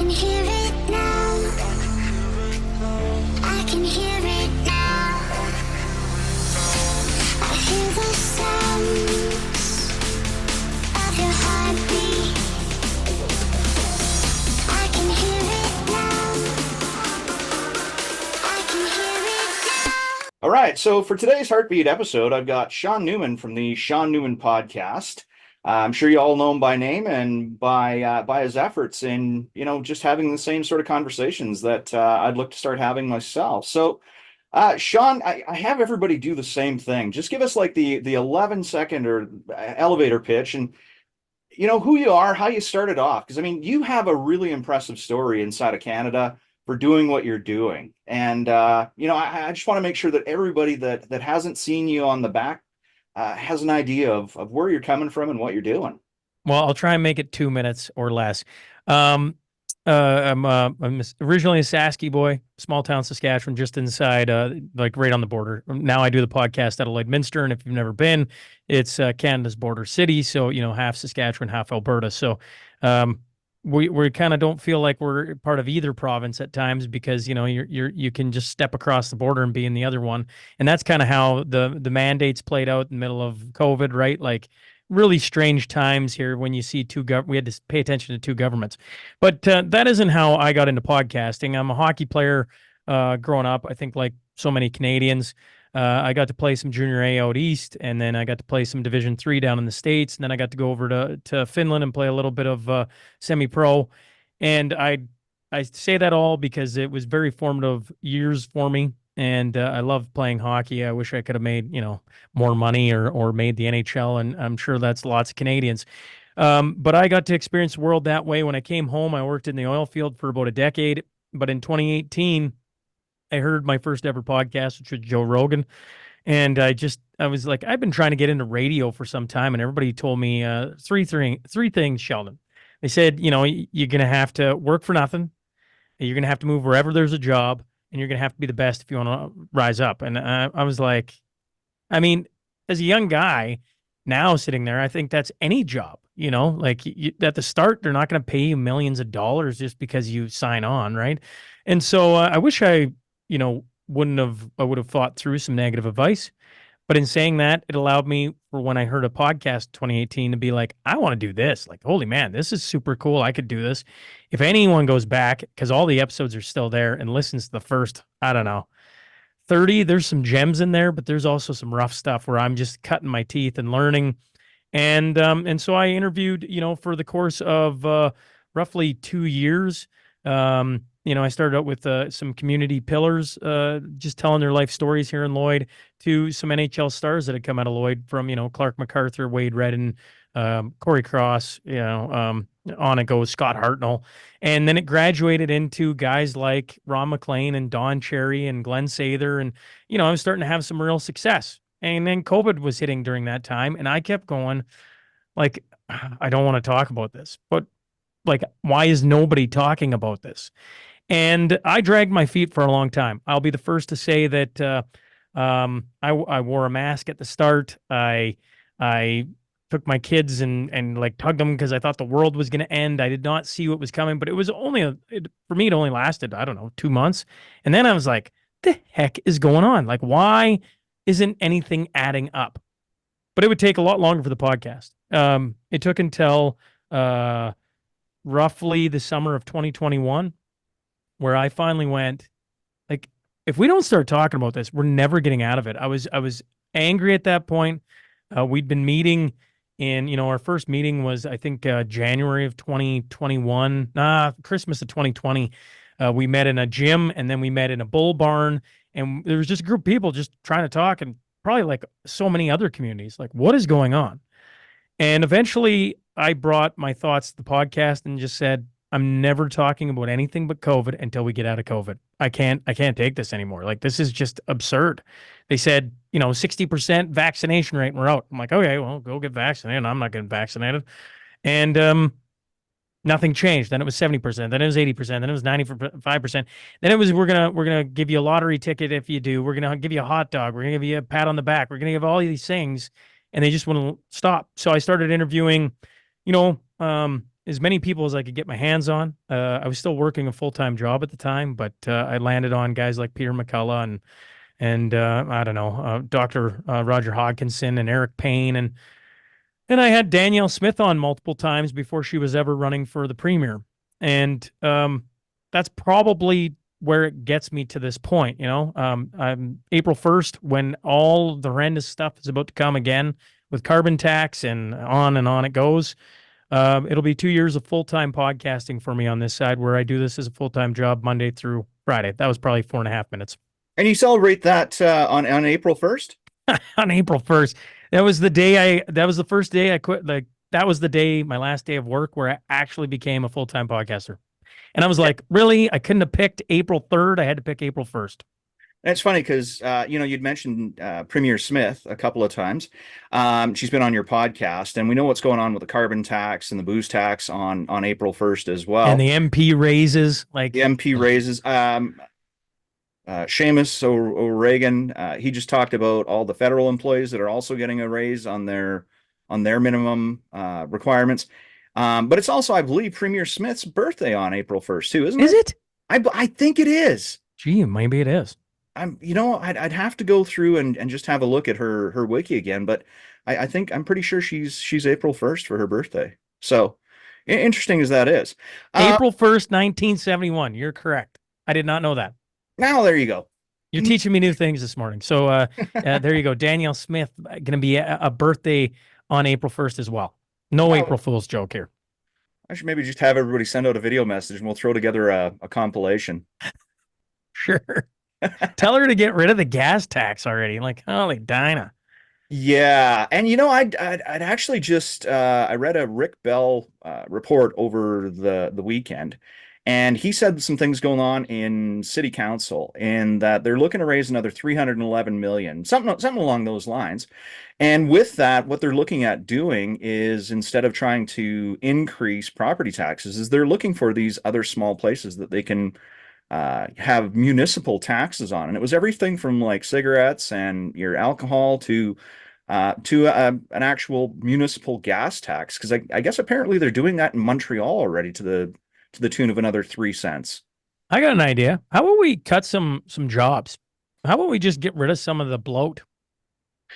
can hear it now. I can hear it now. I hear the sounds of your heartbeat. I can hear it now. I can hear it now. All right, so for today's HeartBeat episode, I've got Shaun Newman from the Shaun Newman podcast. I'm sure you all know him by name and by his efforts in, just having the same sort of conversations that I'd look to start having myself. So, Shaun, I have everybody do the same thing. Just give us like the 11-second or elevator pitch, and who you are, how you started off. Because I mean, you have a really impressive story inside of Canada for doing what you're doing, and I just want to make sure that everybody that hasn't seen you on the back has an idea of where you're coming from and what you're doing. Well, I'll try and make it 2 minutes or less. I'm originally a Sasky boy, small town Saskatchewan, just inside, like right on the border. Now I do the podcast at Lloydminster, and if you've never been, it's Canada's border city. So half Saskatchewan, half Alberta. So we kind of don't feel like we're part of either province at times because you can just step across the border and be in the other one, and that's kind of how the mandates played out in the middle of COVID, right? Like really strange times here when you see we had to pay attention to two governments, but that isn't how I got into podcasting. I'm a hockey player growing up. I think like so many Canadians. I got to play some junior A out east, and then I got to play some Division III down in the States, and then I got to go over to Finland and play a little bit of semi-pro. And I say that all because it was very formative years for me, and I loved playing hockey. I wish I could have made more money or made the NHL, and I'm sure that's lots of Canadians. But I got to experience the world that way. When I came home, I worked in the oil field for about a decade, but in 2018, I heard my first ever podcast, which was Joe Rogan. And I was like, I've been trying to get into radio for some time. And everybody told me three things, Sheldon. They said, you're going to have to work for nothing. You're going to have to move wherever there's a job. And you're going to have to be the best if you want to rise up. And I was like, I mean, as a young guy now sitting there, I think that's any job, at the start, they're not going to pay you millions of dollars just because you sign on. Right. And so I wish I would have thought through some negative advice. But in saying that, it allowed me for when I heard a podcast in 2018 to be like, I want to do this. Like, holy man, this is super cool. I could do this. If anyone goes back, because all the episodes are still there, and listens to the first, I don't know, 30, there's some gems in there, but there's also some rough stuff where I'm just cutting my teeth and learning. And so I interviewed, for the course of roughly 2 years. I started out with some community pillars, just telling their life stories here in Lloyd, to some NHL stars that had come out of Lloyd, from, Clark MacArthur, Wade Redden, Corey Cross, on it goes, Scott Hartnell. And then it graduated into guys like Ron McLean and Don Cherry and Glenn Sather. And, I was starting to have some real success. And then COVID was hitting during that time. And I kept going, like, I don't want to talk about this, but like, why is nobody talking about this? And I dragged my feet for a long time. I'll be the first to say that I wore a mask at the start. I took my kids and like tugged them because I thought the world was going to end. I did not see what was coming, but it was for me, it only lasted, I don't know, 2 months. And then I was like, the heck is going on? Like, why isn't anything adding up? But it would take a lot longer for the podcast. It took until roughly the summer of 2021, where I finally went, like, if we don't start talking about this, we're never getting out of it. I was angry at that point. We'd been meeting in, our first meeting was, I think, January of 2021, Christmas of 2020. We met in a gym, and then we met in a bull barn, and there was just a group of people just trying to talk, and probably like so many other communities, like, what is going on? And eventually I brought my thoughts to the podcast and just said, I'm never talking about anything but COVID until we get out of COVID. I can't take this anymore. Like, this is just absurd. They said, 60% vaccination rate and we're out. I'm like, okay, well, go get vaccinated. I'm not getting vaccinated. And nothing changed. Then it was 70%. Then it was 80%. Then it was 95%. Then it was, we're gonna give you a lottery ticket if you do. We're gonna give you a hot dog. We're gonna give you a pat on the back. We're gonna give all these things, and they just wouldn't stop. So I started interviewing, as many people as I could get my hands on. I was still working a full-time job at the time, but I landed on guys like Peter McCullough and I don't know, Dr. Roger Hodgkinson and Eric Payne, and I had Danielle Smith on multiple times before she was ever running for the premier. And that's probably where it gets me to this point. I'm April 1st, when all the horrendous stuff is about to come again with carbon tax and on it goes. It'll be 2 years of full-time podcasting for me on this side, where I do this as a full-time job Monday through Friday. That was probably 4.5 minutes. And you celebrate that on April 1st? On April 1st. That was the first day I quit. Like, that was the day, my last day of work, where I actually became a full-time podcaster. And I was like, really? I couldn't have picked April 3rd. I had to pick April 1st. And it's funny because you'd mentioned Premier Smith a couple of times. She's been on your podcast, and we know what's going on with the carbon tax and the booze tax on April 1st as well. And the MP raises, like the MP raises. Seamus O'Regan, he just talked about all the federal employees that are also getting a raise on their minimum requirements. But it's also, I believe, Premier Smith's birthday on April 1st too, isn't it? Is it? I think it is. Gee, maybe it is. I'd have to go through and just have a look at her wiki again, but I'm pretty sure she's April 1st for her birthday. So interesting as that is. April 1st, 1971. You're correct. I did not know that. Now there you go. You're teaching me new things this morning. So there you go. Danielle Smith going to be a birthday on April 1st as well. No April Fool's joke here. I should maybe just have everybody send out a video message and we'll throw together a compilation. Sure. Tell her to get rid of the gas tax already. Like, holy Dinah. Yeah, and I'd actually just I read a Rick Bell report over the weekend, and he said some things going on in City Council, and that they're looking to raise another 311 million, something along those lines. And with that, what they're looking at doing is, instead of trying to increase property taxes, is they're looking for these other small places that they can have municipal taxes on. And it was everything from like cigarettes and your alcohol to an actual municipal gas tax. Because I guess apparently they're doing that in Montreal already to the tune of another 3 cents. I got an idea. How about we cut some jobs? How about we just get rid of some of the bloat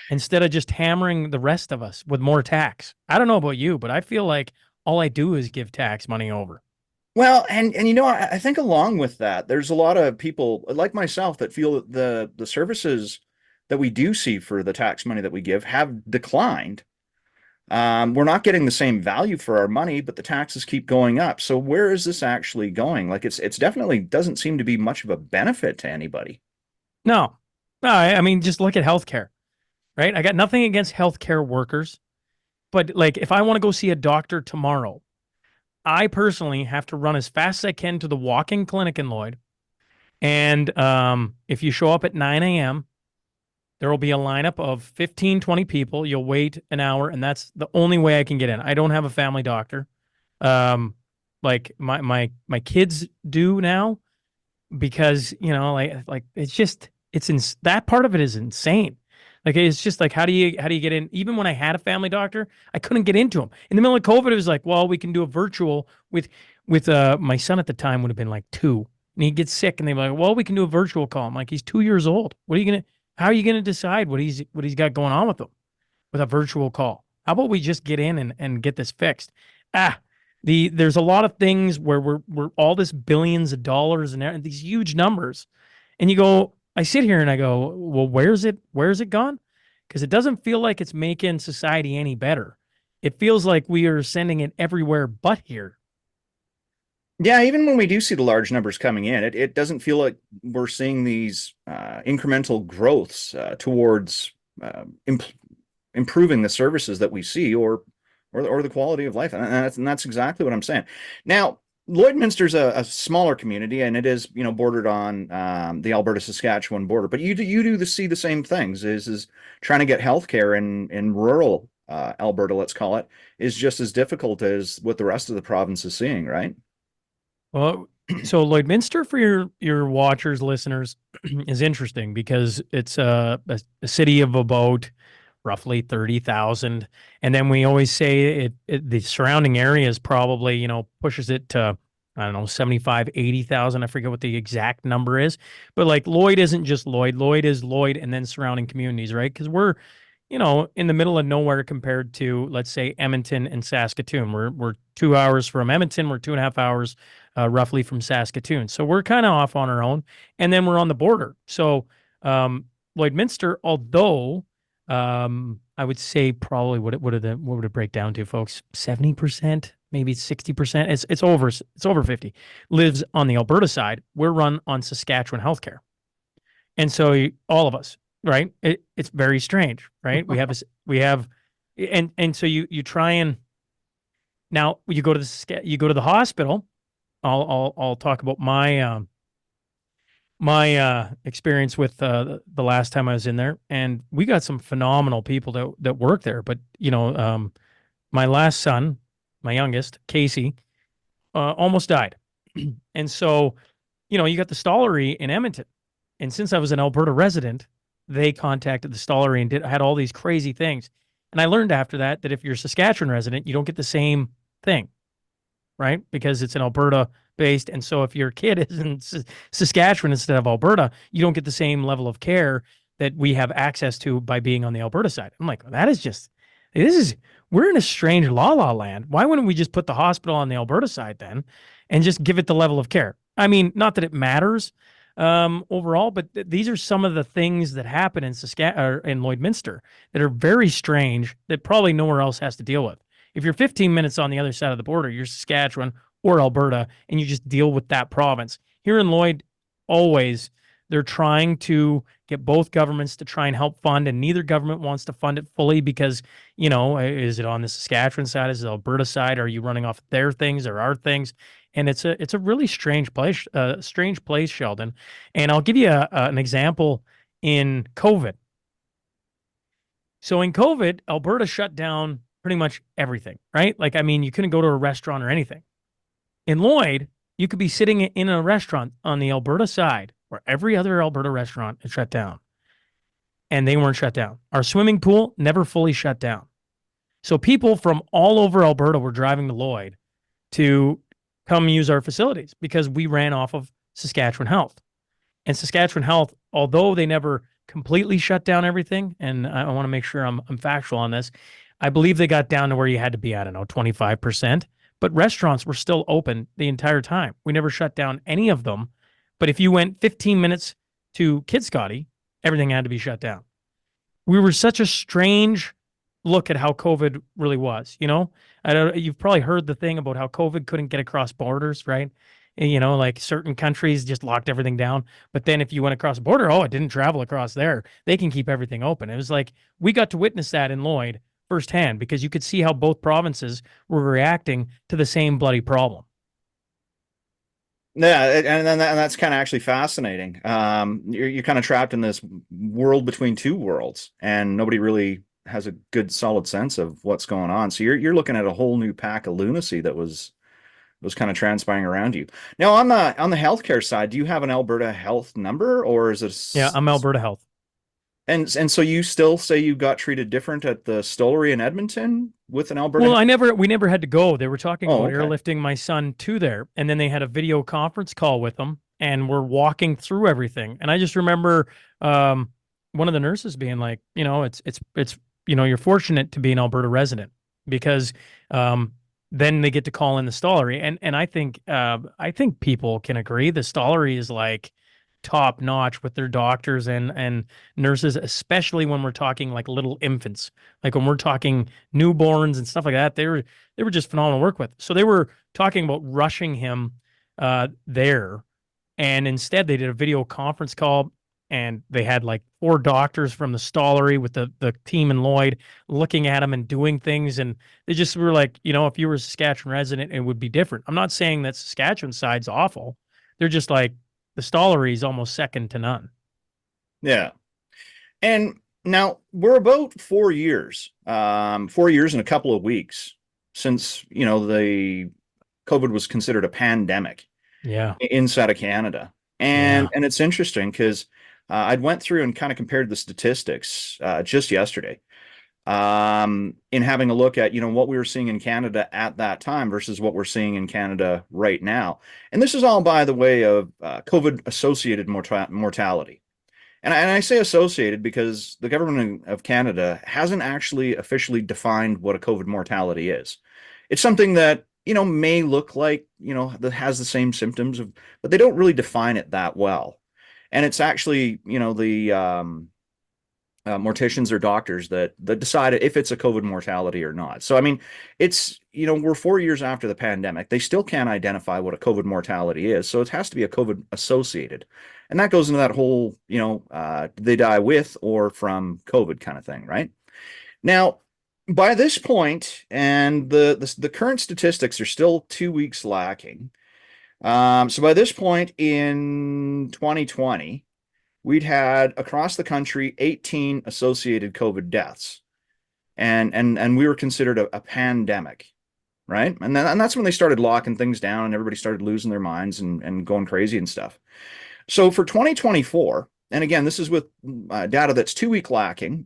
instead of just hammering the rest of us with more tax? I don't know about you, but I feel like all I do is give tax money over. Well, and I think along with that, there's a lot of people like myself that feel that the services that we do see for the tax money that we give have declined. We're not getting the same value for our money, but the taxes keep going up. So where is this actually going? Like, it's definitely doesn't seem to be much of a benefit to anybody. No, I mean, just look at healthcare, right? I got nothing against healthcare workers, but like, if I want to go see a doctor tomorrow, I personally have to run as fast as I can to the walk-in clinic in Lloyd. And if you show up at 9 a.m., there will be a lineup of 15, 20 people. You'll wait an hour, and that's the only way I can get in. I don't have a family doctor. Like my kids do now, because, like that part of it is insane. Like, it's just like, how do you get in? Even when I had a family doctor, I couldn't get into them. In the middle of COVID, it was like, well, we can do a virtual with my son at the time would have been like 2, and he'd get sick, and they'd be like, well, we can do a virtual call. I'm like, he's 2 years old. How are you gonna decide what he's got going on with him with a virtual call? How about we just get in and get this fixed? There's a lot of things where we're all this billions of dollars and these huge numbers, and I sit here and I go, well, where's it gone? Because it doesn't feel like it's making society any better. It feels like we are sending it everywhere but here. Yeah, even when we do see the large numbers coming in, it doesn't feel like we're seeing these incremental growths towards improving the services that we see or the quality of life. And that's exactly what I'm saying. Now, Lloydminster's a smaller community, and it is, bordered on the Alberta-Saskatchewan border. But you do see the same things. Is trying to get healthcare in rural Alberta, let's call it, is just as difficult as what the rest of the province is seeing, right? Well, so Lloydminster, for your watchers, listeners, is interesting because it's a city of about roughly 30,000. And then we always say the surrounding areas probably, pushes it to, I don't know, 75, 80,000. I forget what the exact number is. But like Lloyd isn't just Lloyd. Lloyd is Lloyd and then surrounding communities, right? Because we're, in the middle of nowhere compared to, let's say, Edmonton and Saskatoon. We're 2 hours from Edmonton. We're 2.5 hours roughly from Saskatoon. So we're kind of off on our own. And then we're on the border. So Lloydminster, although I would say probably what would it break down to, folks? 70%, maybe 60%. It's over 50. Lives on the Alberta side. We're run on Saskatchewan healthcare, and so all of us, right? It's very strange, right? And so you try and now you go to the hospital. I'll talk about my experience with the last time I was in there, and we got some phenomenal people that work there. But my last son, my youngest, Casey, almost died, and so you got the Stollery in Edmonton, and since I was an Alberta resident, they contacted the Stollery and had all these crazy things, and I learned after that if you're a Saskatchewan resident, you don't get the same thing, right? Because it's an Alberta based. And so if your kid is in Saskatchewan instead of Alberta, you don't get the same level of care that we have access to by being on the Alberta side. I'm like, we're in a strange la land. Why wouldn't we just put the hospital on the Alberta side then and just give it the level of care? I mean, not that it matters overall, but these are some of the things that happen in in Lloydminster that are very strange that probably nowhere else has to deal with. If you're 15 minutes on the other side of the border, you're Saskatchewan or Alberta, and you just deal with that province. Here in Lloyd, always, they're trying to get both governments to try and help fund, and neither government wants to fund it fully because, is it on the Saskatchewan side? Is it Alberta side? Are you running off their things or our things? And it's a really strange place, Sheldon. And I'll give you an example in COVID. So in COVID, Alberta shut down pretty much everything, right? Like, I mean, you couldn't go to a restaurant or anything. In Lloyd, you could be sitting in a restaurant on the Alberta side where every other Alberta restaurant is shut down, and they weren't shut down. Our swimming pool never fully shut down. So people from all over Alberta were driving to Lloyd to come use our facilities because we ran off of Saskatchewan Health. And Saskatchewan Health, although they never completely shut down everything, and I want to make sure I'm factual on this, I believe they got down to where you had to be, I don't know, 25%. But restaurants were still open the entire time. We never shut down any of them. But if you went 15 minutes to Kid Scotty, everything had to be shut down. We were such a strange look at how COVID really was. You've probably heard the thing about how COVID couldn't get across borders, right? And, like certain countries just locked everything down. But then if you went across the border, it didn't travel across there. They can keep everything open. It was like we got to witness that in Lloyd firsthand because you could see how both provinces were reacting to the same bloody problem. Yeah, and that's kind of actually fascinating. You're kind of trapped in this world between two worlds, and nobody really has a good solid sense of what's going on. So you're looking at a whole new pack of lunacy that was kind of transpiring around you. Now on the healthcare side, do you have an Alberta Health number, or is it? Yeah, I'm Alberta Health. And so you still say you got treated different at the Stollery in Edmonton with an Alberta? Well, we never had to go. They were talking about okay. airlifting my son to there, and then they had a video conference call with them, and we're walking through everything. And I just remember one of the nurses being like, it's you're fortunate to be an Alberta resident because then they get to call in the Stollery, and I think people can agree the Stollery is like top notch with their doctors and nurses, especially when we're talking like little infants, like when we're talking newborns and stuff like that. They were just phenomenal to work with. So they were talking about rushing him there, and instead they did a video conference call, and they had like 4 doctors from the Stollery with the team in Lloyd looking at him and doing things, and they just were like, if you were a Saskatchewan resident, it would be different. I'm not saying that Saskatchewan side's awful. They're just like, the Stollery is almost second to none. Yeah. And now we're about 4 years, 4 years and a couple of weeks since, the COVID was considered a pandemic inside of Canada. And it's interesting because I'd went through and kind of compared the statistics just yesterday. in having a look at, what we were seeing in Canada at that time versus what we're seeing in Canada right now. And this is all by the way of COVID associated mortality. And I say associated because the government of Canada hasn't actually officially defined what a COVID mortality is. It's something that, may look like, that has the same symptoms of, but they don't really define it that well. And it's actually, the morticians or doctors that decide if it's a COVID mortality or not. So I mean, it's we're 4 years after the pandemic. They still can't identify what a COVID mortality is. So it has to be a COVID associated, and that goes into that whole they die with or from COVID kind of thing, right? Now, by this point, and the current statistics are still 2 weeks lacking. So by this point in 2020 we'd had across the country 18 associated COVID deaths, and we were considered a pandemic, right? And that's when they started locking things down, and everybody started losing their minds and going crazy and stuff. So for 2024, and again, this is with data that's 2 weeks lacking,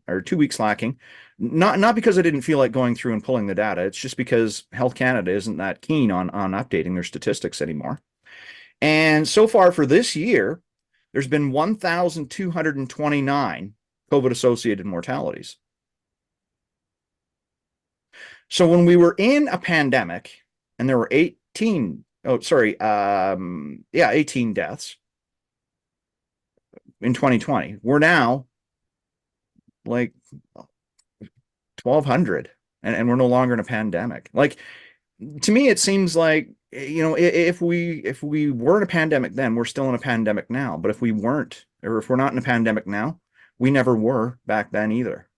not because I didn't feel like going through and pulling the data. It's just because Health Canada isn't that keen on updating their statistics anymore. And so far for this year, there's been 1,229 COVID associated mortalities. So when we were in a pandemic and there were 18 deaths in 2020, we're now like 1,200, and we're no longer in a pandemic. Like, to me, it seems like, if we were in a pandemic then, we're still in a pandemic now. But if we weren't, or if we're not in a pandemic now, we never were back then either.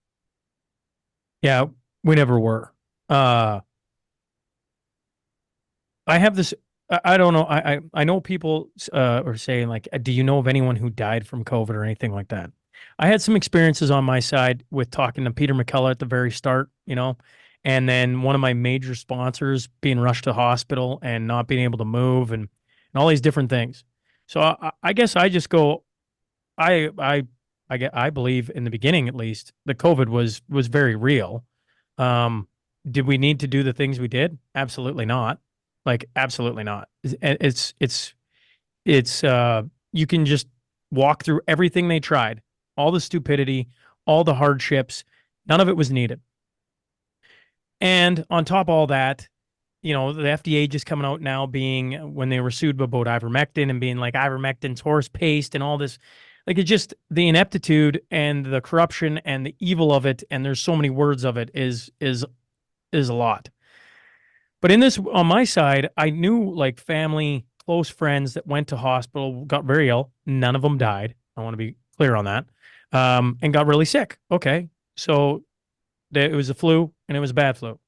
Yeah, we never were. I have this. I don't know. I know people are saying like, do you know of anyone who died from COVID or anything like that? I had some experiences on my side with talking to Peter McCullough at the very start, and then one of my major sponsors being rushed to hospital and not being able to move and all these different things. So I guess I just go, I believe in the beginning at least the COVID was very real. Did we need to do the things we did? Absolutely not. Like absolutely not. It's you can just walk through everything they tried, all the stupidity, all the hardships. None of it was needed. And on top of all that, the FDA just coming out now being when they were sued about ivermectin and being like ivermectin's horse paste and all this, like it's just the ineptitude and the corruption and the evil of it. And there's so many words of it is a lot. But in this, on my side, I knew like family, close friends that went to hospital, got very ill. None of them died. I want to be clear on that. And got really sick. Okay. So it was a flu and it was a bad flu.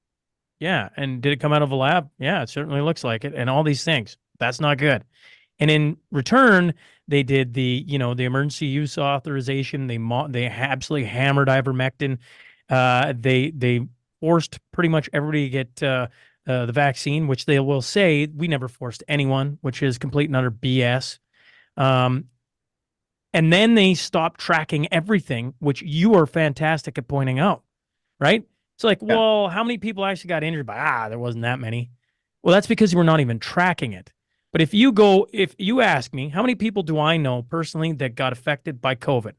Yeah. And did it come out of a lab? Yeah, it certainly looks like it. And all these things. That's not good. And in return, they did the emergency use authorization. They absolutely hammered ivermectin. They forced pretty much everybody to get the vaccine, which they will say we never forced anyone, which is complete and utter BS. And then they stopped tracking everything, which you are fantastic at pointing out, right? It's like, Yeah. well, how many people actually got injured by, there wasn't that many. Well, that's because we're not even tracking it. But if you ask me, how many people do I know personally that got affected by COVID?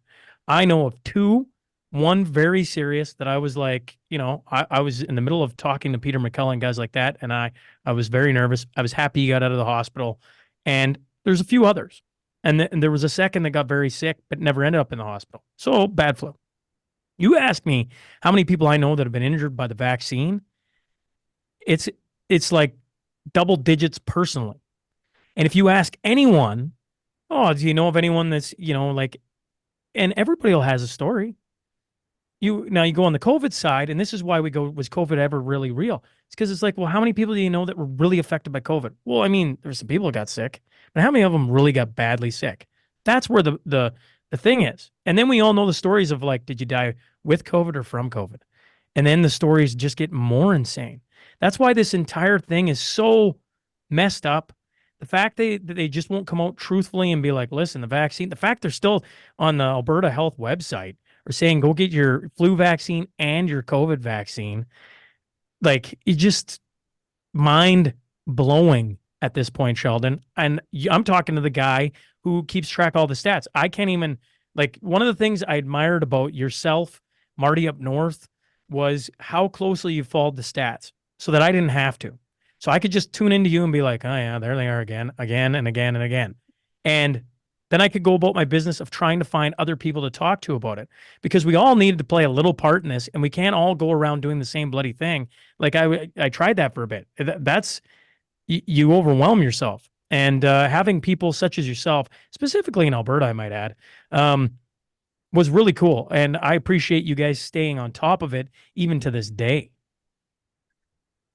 I know of two, one very serious that I was like, I was in the middle of talking to Peter McCullough and guys like that. And I was very nervous. I was happy he got out of the hospital. And there's a few others. And there was a second that got very sick, but never ended up in the hospital. So bad flu. You ask me how many people I know that have been injured by the vaccine. It's like double digits personally. And if you ask anyone, oh, do you know of anyone that's, and everybody has a story. You go on the COVID side, and this is why we go, was COVID ever really real? It's because it's like, well, how many people do you know that were really affected by COVID? Well, I mean, there's some people that got sick, but how many of them really got badly sick? That's where the thing is. And then we all know the stories of like, did you die with COVID or from COVID? And then the stories just get more insane. That's why this entire thing is so messed up. The fact that they just won't come out truthfully and be like, listen, the vaccine, the fact they're still on the Alberta Health website are saying go get your flu vaccine and your COVID vaccine. Like, it just mind blowing at this point, Sheldon. And I'm talking to the guy who keeps track of all the stats. I can't even, like, one of the things I admired about yourself, Marty up north, was how closely you followed the stats so that I didn't have to. So I could just tune into you and be like, oh yeah, there they are again, again and again and again. And then I could go about my business of trying to find other people to talk to about it, because we all needed to play a little part in this, and we can't all go around doing the same bloody thing. Like I tried that for a bit. That's you overwhelm yourself, and having people such as yourself, specifically in Alberta, I might add, was really cool. And I appreciate you guys staying on top of it even to this day.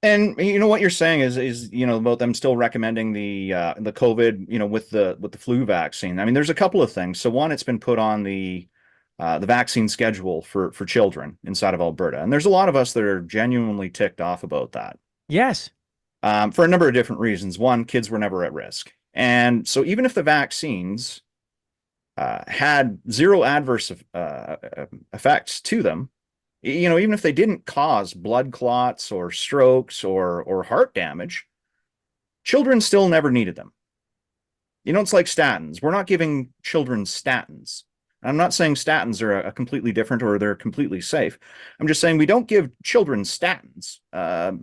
And you know what you're saying is about them still recommending the COVID, with the flu vaccine. I mean, there's a couple of things. So one, it's been put on the vaccine schedule for children inside of Alberta, and there's a lot of us that are genuinely ticked off about that. Yes. For a number of different reasons. One, kids were never at risk, and so even if the vaccines had zero adverse effects to them, even if they didn't cause blood clots or strokes or heart damage, children still never needed them. It's like statins. We're not giving children statins. I'm not saying statins are a completely different or they're completely safe. I'm just saying we don't give children statins,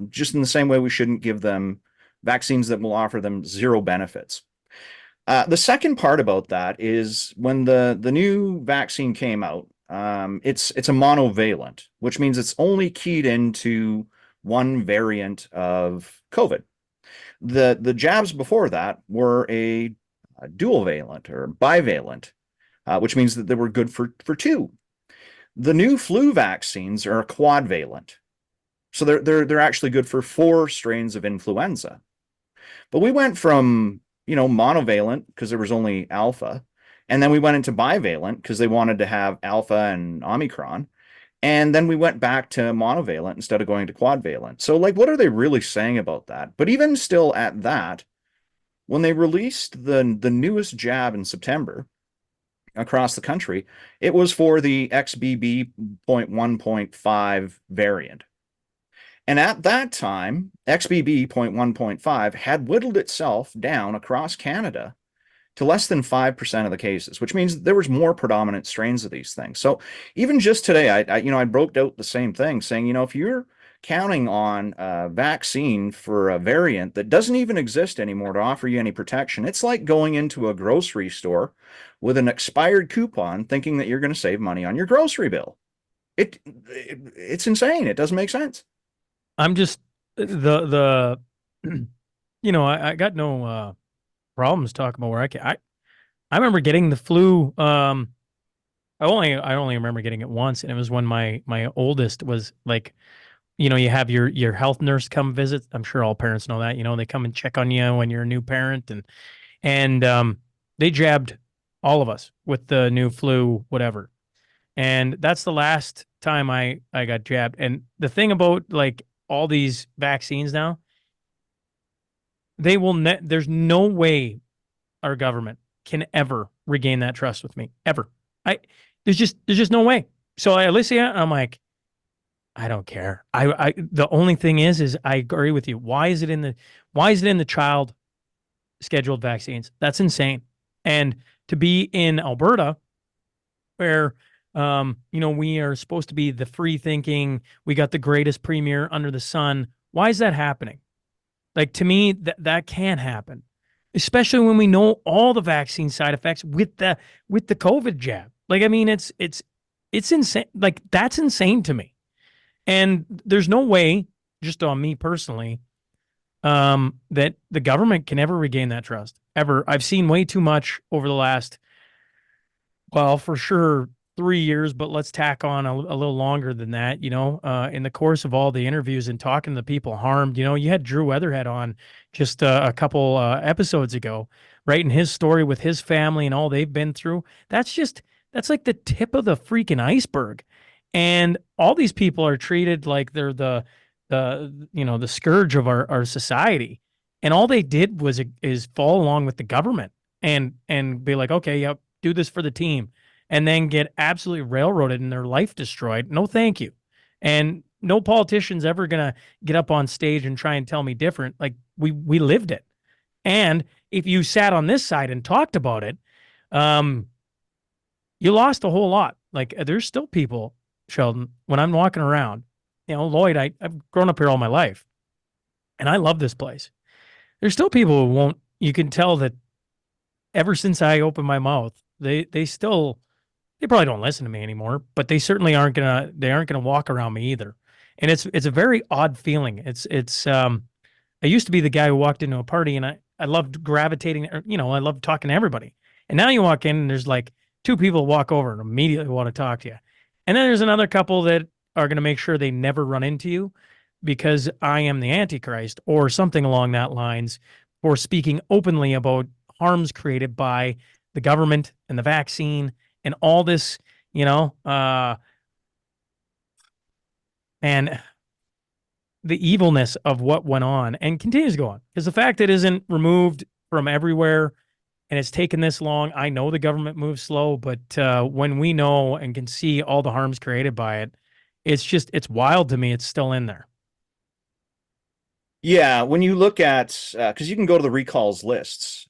just in the same way we shouldn't give them vaccines that will offer them zero benefits. The second part about that is when the new vaccine came out, it's a monovalent, which means it's only keyed into one variant of COVID. The jabs before that were a dual valent or bivalent, which means that they were good for two. The new flu vaccines are a quadvalent, so they're actually good for 4 strains of influenza. But we went from monovalent because there was only alpha, and then we went into bivalent because they wanted to have alpha and Omicron. And then we went back to monovalent instead of going to quadvalent. So, like, what are they really saying about that? But even still at that, when they released the newest jab in September across the country, it was for the XBB.1.5 variant. And at that time, XBB.1.5 had whittled itself down across Canada to less than 5% of the cases, which means there was more predominant strains of these things. So even just today, I broke out the same thing, saying, if you're counting on a vaccine for a variant that doesn't even exist anymore to offer you any protection, it's like going into a grocery store with an expired coupon thinking that you're going to save money on your grocery bill. It's insane. It doesn't make sense. I'm just I got no problems talking about where I remember getting the flu. I only remember getting it once, and it was when my oldest was like, you have your health nurse come visit. I'm sure all parents know that. They come and check on you when you're a new parent, and they jabbed all of us with the new flu, whatever. And that's the last time I got jabbed. And the thing about like all these vaccines now, they will there's no way our government can ever regain that trust with me, ever. There's just no way. So Alicia, I'm like, I don't care. The only thing is I agree with you. Why is it in the child scheduled vaccines? That's insane. And to be in Alberta, where we are supposed to be the free thinking, we got the greatest premier under the sun. Why is that happening? Like, to me, that can't happen, especially when we know all the vaccine side effects with the COVID jab. Like, I mean, it's insane. Like, that's insane to me. And there's no way, just on me personally, that the government can ever regain that trust, ever. I've seen way too much over the last, well, for sure, 3 years, but let's tack on a little longer than that, in the course of all the interviews and talking to the people harmed. You had Drew Weatherhead on just a couple episodes ago, right? And his story with his family and all they've been through. That's like the tip of the freaking iceberg. And all these people are treated like they're the scourge of our society. And all they did is follow along with the government and be like, okay, yep, do this for the team. and then get absolutely railroaded and their life destroyed. No, thank you. And no politician's ever gonna get up on stage and try and tell me different. Like we lived it. And if you sat on this side and talked about it, um, you lost a whole lot. Like there's still people, Sheldon, when I'm walking around, Lloyd, I've grown up here all my life and I love this place. There's still people who won't, you can tell that ever since I opened my mouth, they probably don't listen to me anymore, but they aren't gonna walk around me either. And it's a very odd feeling. I used to be the guy who walked into a party and I loved gravitating, I loved talking to everybody. And now you walk in and there's like two people walk over and immediately want to talk to you. And then there's another couple that are going to make sure they never run into you because I am the Antichrist or something along that lines for speaking openly about harms created by the government and the vaccine and all this, and the evilness of what went on and continues to go on. Because the fact it isn't removed from everywhere and it's taken this long, I know the government moves slow, but when we know and can see all the harms created by it, it's wild to me. It's still in there. Yeah, when you look at, because you can go to the recalls lists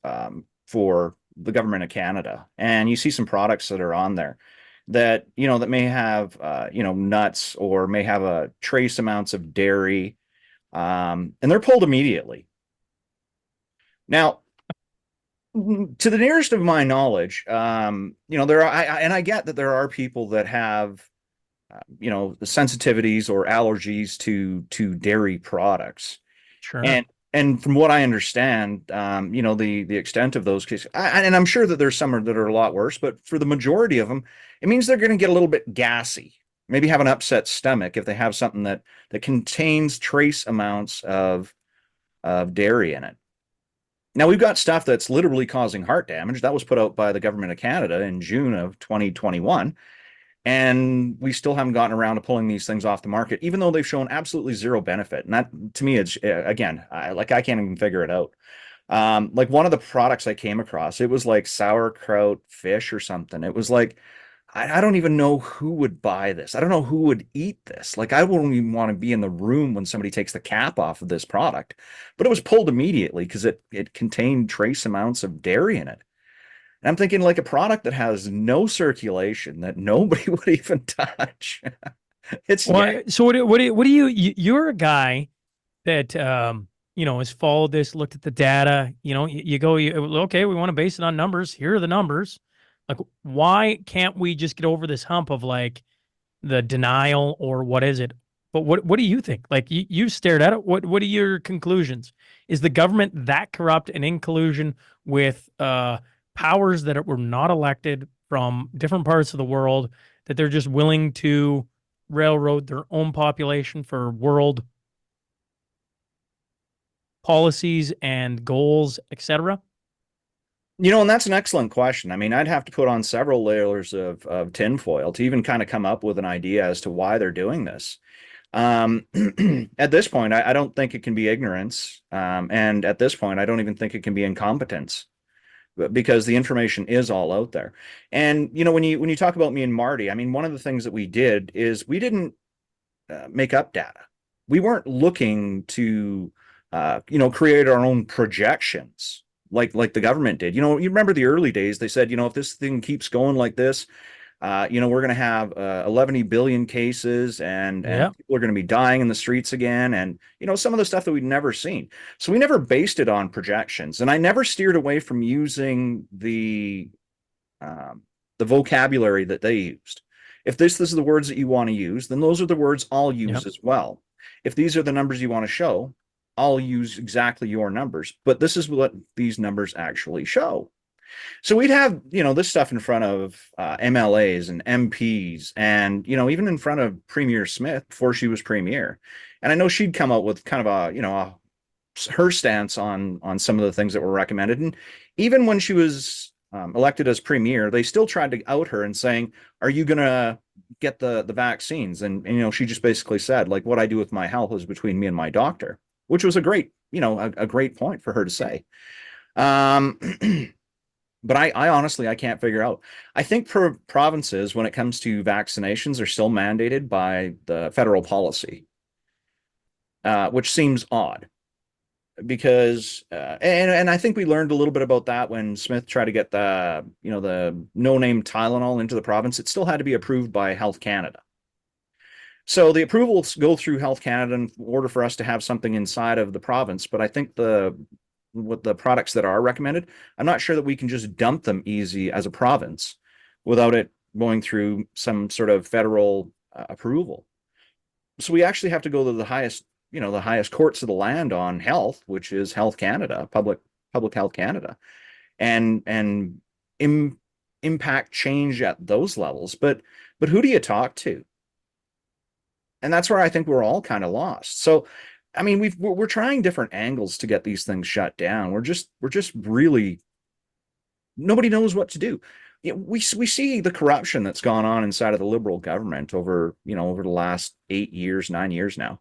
for the government of Canada, and you see some products that are on there that that may have nuts or may have a trace amounts of dairy, and they're pulled immediately. Now, to the nearest of my knowledge, there are, and I get that there are people that have the sensitivities or allergies to dairy products. Sure. And from what I understand, the extent of those cases, and I'm sure that there's some that are a lot worse, but for the majority of them, it means they're going to get a little bit gassy, maybe have an upset stomach if they have something that contains trace amounts of dairy in it. Now we've got stuff that's literally causing heart damage that was put out by the government of Canada in June of 2021. And we still haven't gotten around to pulling these things off the market, even though they've shown absolutely zero benefit. And that, to me, it's again, I can't even figure it out. Like one of the products I came across, it was like sauerkraut fish or something. It was like, I don't even know who would buy this. I don't know who would eat this. Like I wouldn't even want to be in the room when somebody takes the cap off of this product. But it was pulled immediately because it contained trace amounts of dairy in it. And I'm thinking like a product that has no circulation that nobody would even touch. So what do you're a guy that has followed this, looked at the data, you go, okay, we want to base it on numbers. Here are the numbers. Like, why can't we just get over this hump of like the denial or what is it? But what do you think? Like you stared at it. What are your conclusions? Is the government that corrupt and in collusion with powers that were not elected from different parts of the world, that they're just willing to railroad their own population for world policies and goals, etc.? And that's an excellent question. I mean, I'd have to put on several layers of tinfoil to even kind of come up with an idea as to why they're doing this. At this point, I don't think it can be ignorance. And at this point, I don't even think it can be incompetence, because the information is all out there. And when you talk about me and Marty, I mean, one of the things that we did is we didn't make up data. We weren't looking to create our own projections like the government did. You remember the early days, they said, if this thing keeps going like this, we're going to have 11 billion cases and people are going to be dying in the streets again. And, some of the stuff that we'd never seen. So we never based it on projections. And I never steered away from using the vocabulary that they used. If this is the words that you want to use, then those are the words I'll use as well. If these are the numbers you want to show, I'll use exactly your numbers. But this is what these numbers actually show. So we'd have, this stuff in front of MLAs and MPs and, even in front of Premier Smith before she was premier. And I know she'd come out with kind of her stance on some of the things that were recommended. And even when she was elected as premier, they still tried to out her and saying, are you going to get the vaccines? And, she just basically said, like, what I do with my health is between me and my doctor, which was a great, a great point for her to say. But I honestly I can't figure out. I think provinces, when it comes to vaccinations, are still mandated by the federal policy, which seems odd because and I think we learned a little bit about that when Smith tried to get the no name Tylenol into the province. It still had to be approved by Health Canada. So the approvals go through Health Canada in order for us to have something inside of the province. But I think with the products that are recommended, I'm not sure that we can just dump them easy as a province without it going through some sort of federal approval. So we actually have to go to the highest courts of the land on health, which is Health Canada, Public Health Canada, and Im, impact change at those levels. But who do you talk to? And that's where I think we're all kind of lost. So, I mean, we're trying different angles to get these things shut down. We're just really nobody knows what to do. We see the corruption that's gone on inside of the Liberal government over the last 8 years, 9 years now.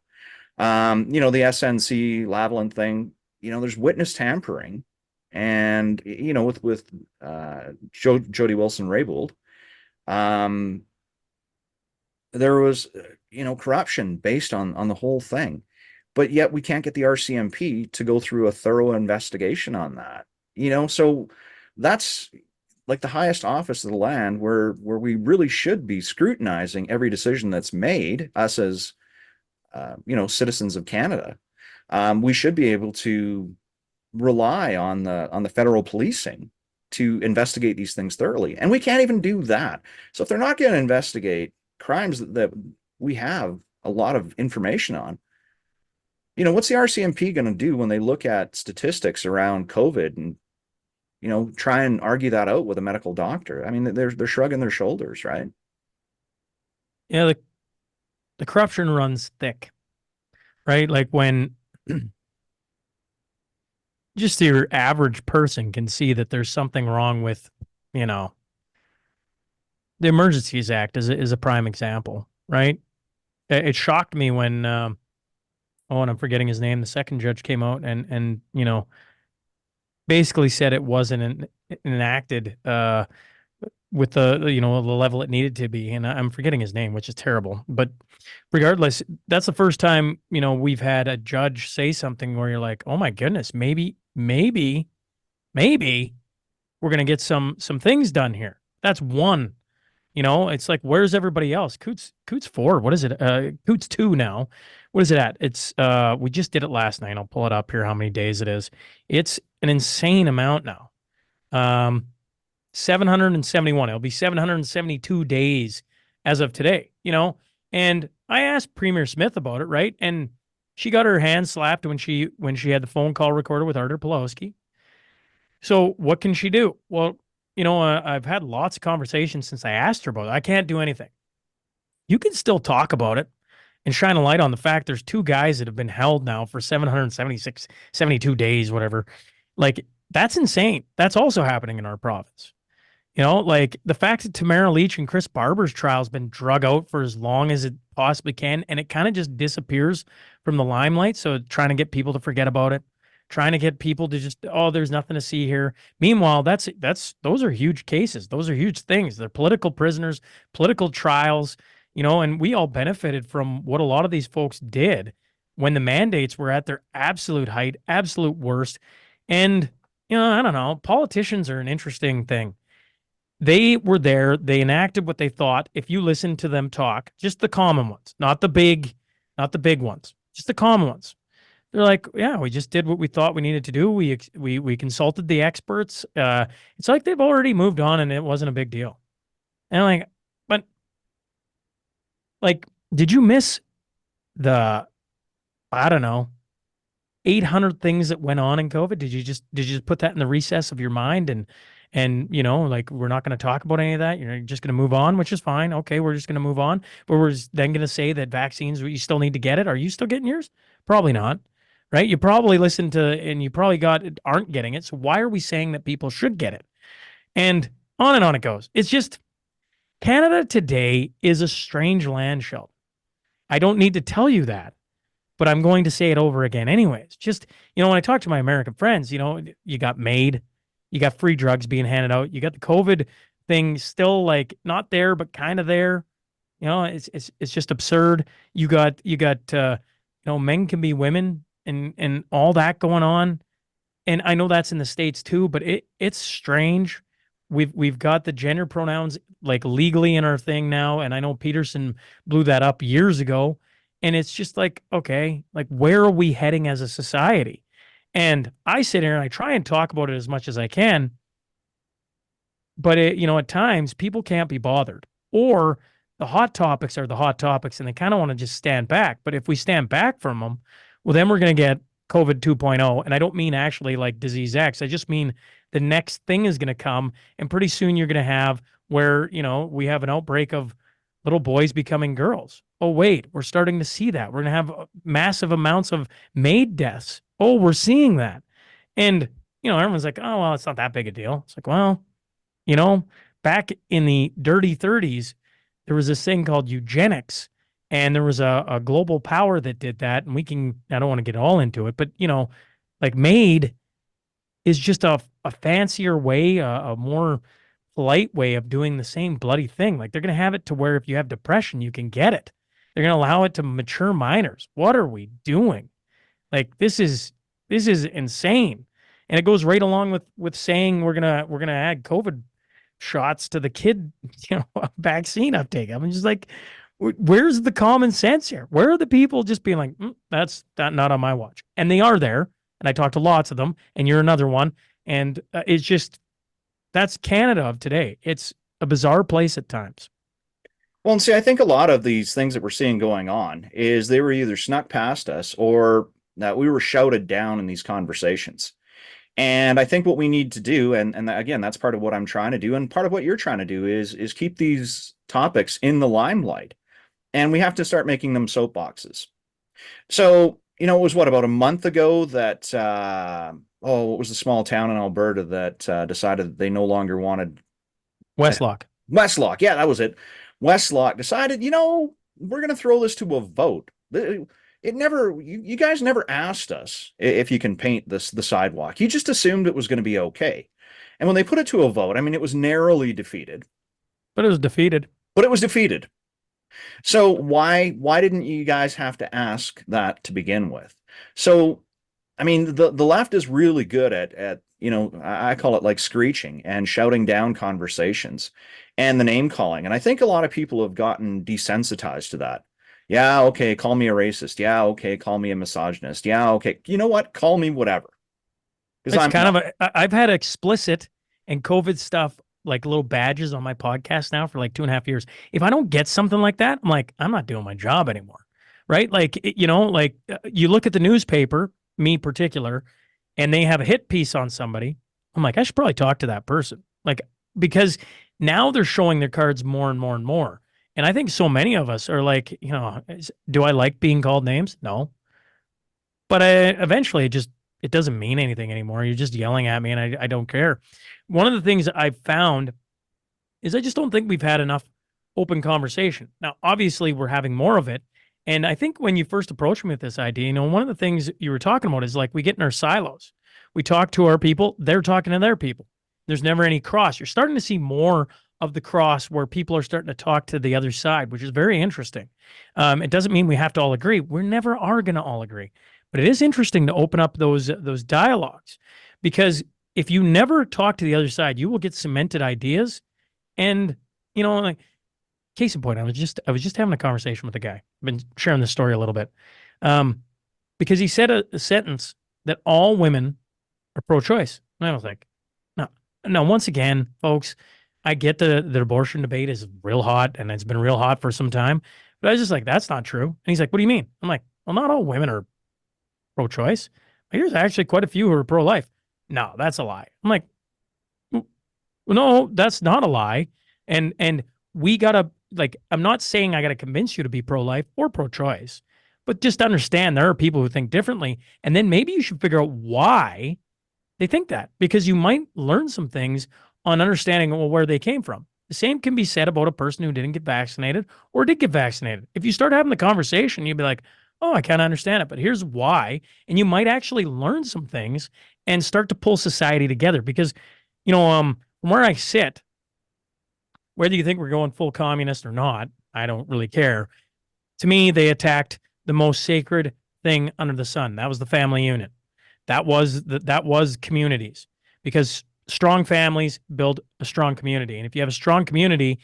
The SNC Lavalin thing. There's witness tampering, and with Jody Wilson-Raybould, um, there was corruption based on the whole thing, but yet we can't get the RCMP to go through a thorough investigation on that. So that's like the highest office of the land where we really should be scrutinizing every decision that's made, us as citizens of Canada. We should be able to rely on the federal policing to investigate these things thoroughly, and we can't even do that. So if they're not going to investigate crimes that we have a lot of information on, what's the RCMP going to do when they look at statistics around COVID and try and argue that out with a medical doctor? I mean, they're shrugging their shoulders, right? Yeah, the corruption runs thick, right? Like when just your average person can see that there's something wrong with, the Emergencies Act is a prime example, right? It shocked me when, and I'm forgetting his name. The second judge came out and basically said it wasn't enacted with the level it needed to be, and I'm forgetting his name, which is terrible. But regardless, that's the first time we've had a judge say something where you're like, oh my goodness, maybe we're gonna get some things done here. That's one. It's like, where's everybody else? Coots 4. What is it? Coots 2 now. What is it at? It's we just did it last night. I'll pull it up here how many days it is. It's an insane amount now. 771. It'll be 772 days as of today, And I asked Premier Smith about it, right? And she got her hand slapped when she had the phone call recorded with Artur Pawlowski. So what can she do? Well, I've had lots of conversations since I asked her about it. I can't do anything. You can still talk about it and shine a light on the fact there's two guys that have been held now for 776, 72 days, whatever. Like, that's insane. That's also happening in our province. Like the fact that Tamara Leach and Chris Barber's trial has been drug out for as long as it possibly can, and it kind of just disappears from the limelight. So trying to get people to forget about it, trying to get people to just, oh, there's nothing to see here. Meanwhile, those are huge cases. Those are huge things. They're political prisoners, political trials, and we all benefited from what a lot of these folks did when the mandates were at their absolute height, absolute worst. And, I don't know, politicians are an interesting thing. They were there. They enacted what they thought. If you listen to them talk, just the common ones, not the big ones, just the common ones. They're like, yeah, we just did what we thought we needed to do. We consulted the experts. It's like they've already moved on and it wasn't a big deal. And I'm like, but like, did you miss the, I don't know, 800 things that went on in COVID? Did you just put that in the recess of your mind and like, we're not going to talk about any of that? You're just going to move on, which is fine. Okay, we're just going to move on. But we're then going to say that vaccines, you still need to get it. Are you still getting yours? Probably not, right? You probably listened to, and you probably aren't getting it. So why are we saying that people should get it? And on it goes. It's just, Canada today is a strange land, Sheldon. I don't need to tell you that, but I'm going to say it over again anyways. Just, when I talk to my American friends, you got MAID, You got free drugs being handed out. You got the COVID thing still like not there, but kind of there. You know, it's just absurd. Men can be women and all that going on. And I know that's in the States too, but it's strange. We've got the gender pronouns like legally in our thing now, and I know Peterson blew that up years ago. And it's just like, okay, like where are we heading as a society? And I sit here and I try and talk about it as much as I can, but at times people can't be bothered, or the hot topics are the hot topics and they kind of want to just stand back. But if we stand back from them, well, then we're going to get COVID 2.0. And I don't mean actually like disease X. I just mean the next thing is going to come. And pretty soon you're going to have where, we have an outbreak of little boys becoming girls. Oh, wait, we're starting to see that. We're going to have massive amounts of maid deaths. Oh, we're seeing that. And, everyone's like, oh, well, it's not that big a deal. It's like, well, you know, back in the dirty 30s, there was this thing called eugenics, and there was a global power that did that. And I don't want to get all into it, but, like MAID is just a fancier way, a more polite way of doing the same bloody thing. Like they're going to have it to where if you have depression, you can get it. They're going to allow it to mature minors. What are we doing? Like this is insane. And it goes right along with saying we're gonna add COVID shots to the kid, vaccine uptake. I'm just like, where's the common sense here? Where are the people just being like, that's not on my watch? And they are there. And I talk to lots of them, and you're another one. And it's just, that's Canada of today. It's a bizarre place at times. Well, and see, I think a lot of these things that we're seeing going on is they were either snuck past us or that we were shouted down in these conversations. And I think what we need to do, and again, that's part of what I'm trying to do, and part of what you're trying to do is keep these topics in the limelight. And we have to start making them soapboxes. So, it was about a month ago that what was the small town in Alberta that decided that they no longer wanted Westlock. Yeah, that was it. Westlock decided, we're going to throw this to a vote. You guys never asked us if you can paint the sidewalk. You just assumed it was going to be okay. And when they put it to a vote, it was narrowly defeated. But it was defeated. So why didn't you guys have to ask that to begin with? So, the left is really good at I call it like screeching and shouting down conversations and the name calling. And I think a lot of people have gotten desensitized to that. Yeah, okay, call me a racist. Yeah, okay, call me a misogynist. Yeah, okay. You know what? Call me whatever. It's I've had explicit and COVID stuff like little badges on my podcast now for like 2.5 years. If I don't get something like that, I'm like, I'm not doing my job anymore. Right? Like, you look at the newspaper, me particular, and they have a hit piece on somebody. I'm like, I should probably talk to that person. Like, because now they're showing their cards more and more and more. And I think so many of us are like, do I like being called names? No. But eventually it doesn't mean anything anymore. You're just yelling at me and I don't care. One of the things I've found is I just don't think we've had enough open conversation. Now, obviously we're having more of it. And I think when you first approached me with this idea, one of the things you were talking about is like we get in our silos. We talk to our people, they're talking to their people. There's never any cross. You're starting to see more of the cross where people are starting to talk to the other side, which is very interesting. It doesn't mean we have to all agree. We never are going to all agree. But it is interesting to open up those dialogues, because if you never talk to the other side, you will get cemented ideas. And, like case in point, I was just having a conversation with a guy. I've been sharing this story a little bit. Because he said a sentence that all women are pro-choice. And I was like, no, once again, folks, I get the abortion debate is real hot and it's been real hot for some time, but I was just like, that's not true. And he's like, what do you mean? I'm like, well, not all women are pro-choice. There's actually quite a few who are pro-life. No, that's a lie. I'm like, well, no, that's not a lie. And we gotta, like, I'm not saying I gotta convince you to be pro-life or pro-choice, but just understand there are people who think differently. And then maybe you should figure out why they think that, because you might learn some things on understanding where they came from. The same can be said about a person who didn't get vaccinated or did get vaccinated. If you start having the conversation, you'd be like, oh, I kind of understand it, but here's why. And you might actually learn some things and start to pull society together, because from where I sit, whether you think we're going full communist or not, I don't really care. To me, they attacked the most sacred thing under the sun. That was the family unit. That was communities, because strong families build a strong community. And if you have a strong community,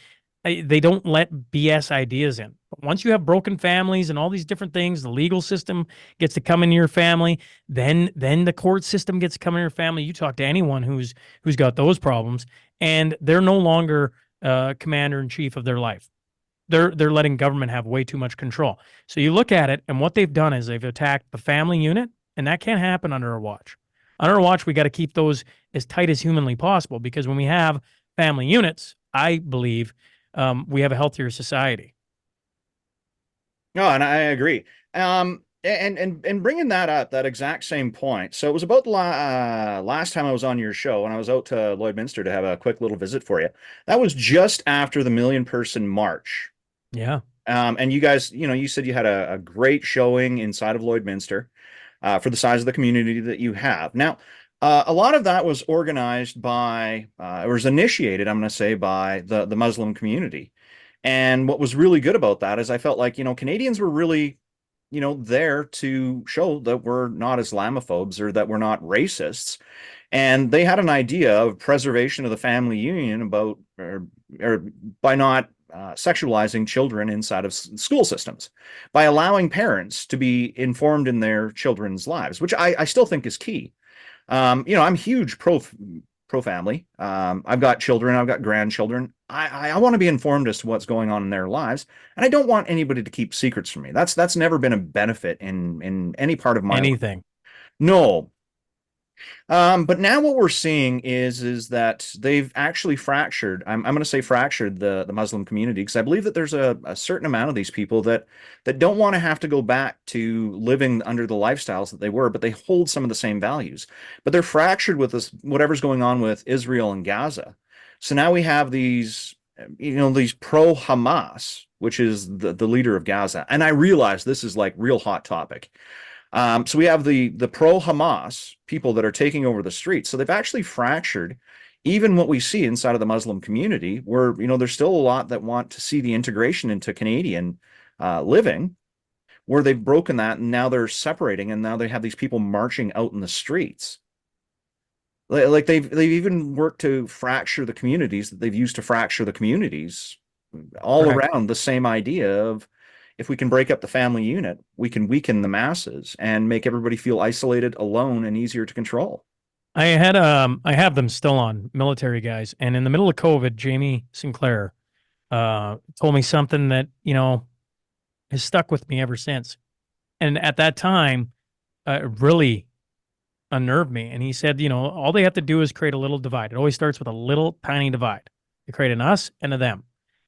they don't let BS ideas in. But once you have broken families and all these different things, the legal system gets to come into your family, then the court system gets to come in your family. You talk to anyone who's got those problems, and they're no longer commander in chief of their life. They're letting government have way too much control. So you look at it, and what they've done is they've attacked the family unit, and that can't happen under our watch. Under our watch, we got to keep those as tight as humanly possible, because when we have family units, I believe we have a healthier society. No, and I agree. And bringing that up, that exact same point. So it was about last time I was on your show, and I was out to Lloydminster to have a quick little visit for you. That was just after the million person march. Yeah. And you guys, you said you had a great showing inside of Lloydminster for the size of the community that you have. Now, a lot of that was organized by, or was initiated, I'm going to say, by the Muslim community. And what was really good about that is I felt like, Canadians were really, there to show that we're not Islamophobes or that we're not racists. And they had an idea of preservation of the family union about, or by not sexualizing children inside of school systems, by allowing parents to be informed in their children's lives, which I still think is key. I'm huge pro family. I've got children, I've got grandchildren. I want to be informed as to what's going on in their lives, and I don't want anybody to keep secrets from me. That's never been a benefit in any part of my life. Anything. No. But now what we're seeing is that they've actually fractured. I'm going to say fractured the Muslim community, because I believe that there's a certain amount of these people that don't want to have to go back to living under the lifestyles that they were, but they hold some of the same values. But they're fractured with this whatever's going on with Israel and Gaza. So now we have these pro Hamas, which is the leader of Gaza, and I realize this is like real hot topic. So we have the pro Hamas people that are taking over the streets. So they've actually fractured even what we see inside of the Muslim community, where there's still a lot that want to see the integration into Canadian living, where they've broken that, and now they're separating, and now they have these people marching out in the streets. Like they've even worked to fracture the communities that they've used to fracture the communities, all Correct. around the same idea of, if we can break up the family unit, we can weaken the masses and make everybody feel isolated, alone, and easier to control. I have them still on, military guys, and in the middle of COVID, Jamie Sinclair told me something that has stuck with me ever since. And at that time, it really unnerved me. And he said, all they have to do is create a little divide. It always starts with a little tiny divide. They create an us and a them.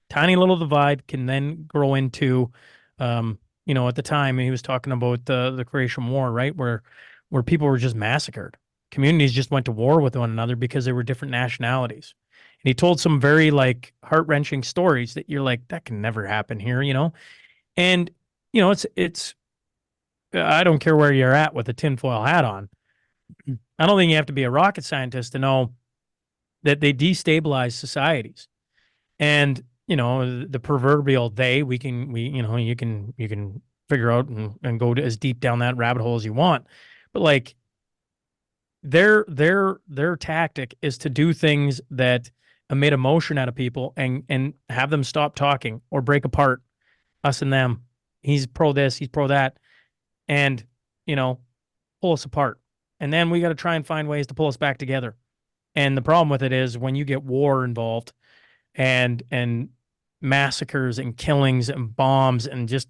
Tiny little divide can then grow into, at the time he was talking about the Croatian War, right, where people were just massacred. Communities just went to war with one another because they were different nationalities. And he told some very like heart-wrenching stories that you're like, that can never happen here, And it's I don't care where you're at with a tinfoil hat on. I don't think you have to be a rocket scientist to know that they destabilize societies. And the proverbial you can figure out and go as deep down that rabbit hole as you want, but like their tactic is to do things that emit emotion out of people and have them stop talking or break apart us and them. He's pro this, he's pro that, and pull us apart. And then we got to try and find ways to pull us back together. And the problem with it is when you get war involved and massacres and killings and bombs, and just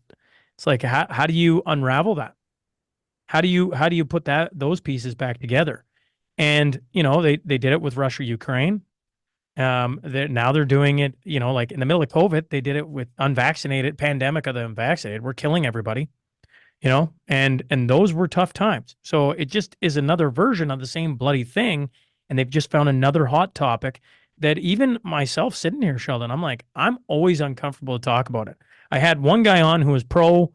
it's like, how do you unravel that? How do you put those pieces back together? And they did it with Russia, Ukraine. Now they're doing it, like in the middle of COVID, they did it with unvaccinated, pandemic of the unvaccinated. We're killing everybody, and those were tough times. So it just is another version of the same bloody thing. And they've just found another hot topic that even myself sitting here, Sheldon, I'm like, I'm always uncomfortable to talk about it. I had one guy on who was pro,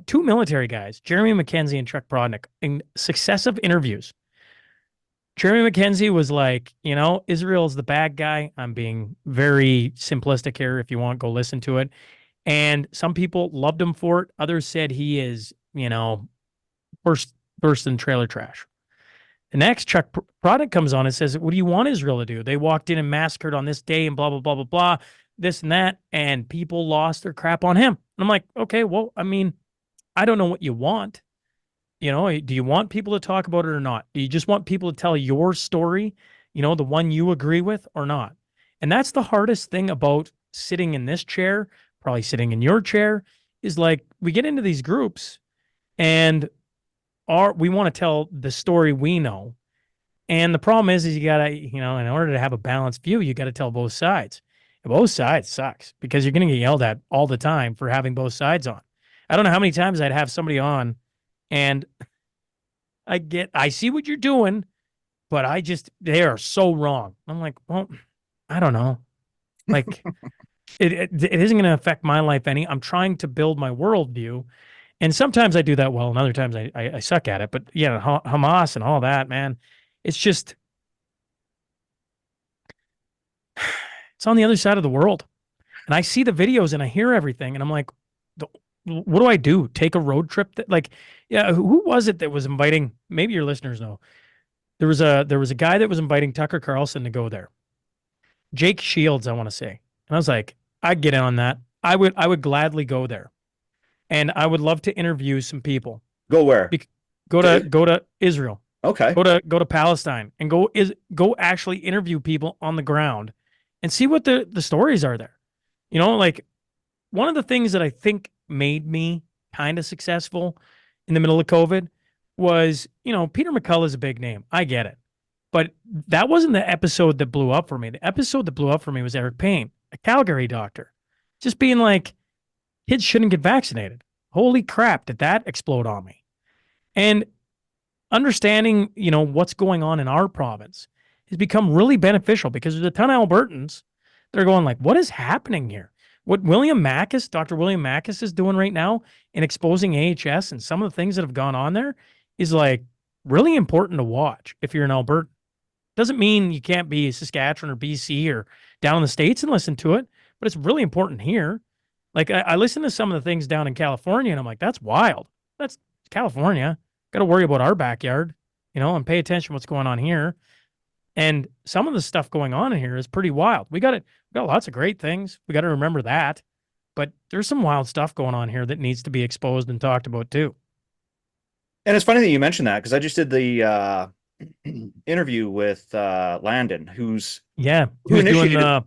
two military guys, Jeremy McKenzie and Chuck Brodnick, in successive interviews. Jeremy McKenzie was like, Israel's the bad guy. I'm being very simplistic here. If you want, go listen to it. And some people loved him for it. Others said he is, worse, worse than trailer trash. The next Chuck Product comes on and says, what do you want Israel to do? They walked in and massacred on this day and blah, blah, blah, blah, blah, this and that. And people lost their crap on him. And I'm like, okay, well, I mean, I don't know what you want. Do you want people to talk about it or not? Do you just want people to tell your story, the one you agree with or not? And that's the hardest thing about sitting in this chair, probably sitting in your chair, is like we get into these groups and we want to tell the story we know. And the problem is you gotta, in order to have a balanced view, you got to tell both sides. And both sides sucks because you're going to get yelled at all the time for having both sides on. I don't know how many times I'd have somebody on and I see what you're doing, but they are so wrong. I'm like, well, I don't know. Like it isn't going to affect my life any. I'm trying to build my worldview. And sometimes I do that well, and other times I suck at it. But yeah, Hamas and all that, man, it's just, it's on the other side of the world. And I see the videos and I hear everything, and I'm like, what do I do? Take a road trip? Yeah, who was it that was inviting? Maybe your listeners know. There was a guy that was inviting Tucker Carlson to go there. Jake Shields, I want to say. And I was like, I'd get in on that. I would gladly go there. And I would love to interview some people. Go where? Go to Israel. Okay. Go to Palestine and go actually interview people on the ground and see what the stories are there. Like one of the things that I think made me kind of successful in the middle of COVID was, Peter McCullough is a big name. I get it. But that wasn't the episode that blew up for me. The episode that blew up for me was Eric Payne, a Calgary doctor, just being like, kids shouldn't get vaccinated. Holy crap, did that explode on me? And understanding, what's going on in our province has become really beneficial because there's a ton of Albertans that are going like, what is happening here? What Dr. William Mackis is doing right now in exposing AHS and some of the things that have gone on there is like really important to watch if you're in Alberta. Doesn't mean you can't be Saskatchewan or BC or down in the States and listen to it, but it's really important here. Like I listen to some of the things down in California and I'm like, that's wild. That's California. Got to worry about our backyard, and pay attention to what's going on here. And some of the stuff going on in here is pretty wild. We got lots of great things. We got to remember that. But there's some wild stuff going on here that needs to be exposed and talked about too. And it's funny that you mentioned that because I just did the interview with Landon, who's doing the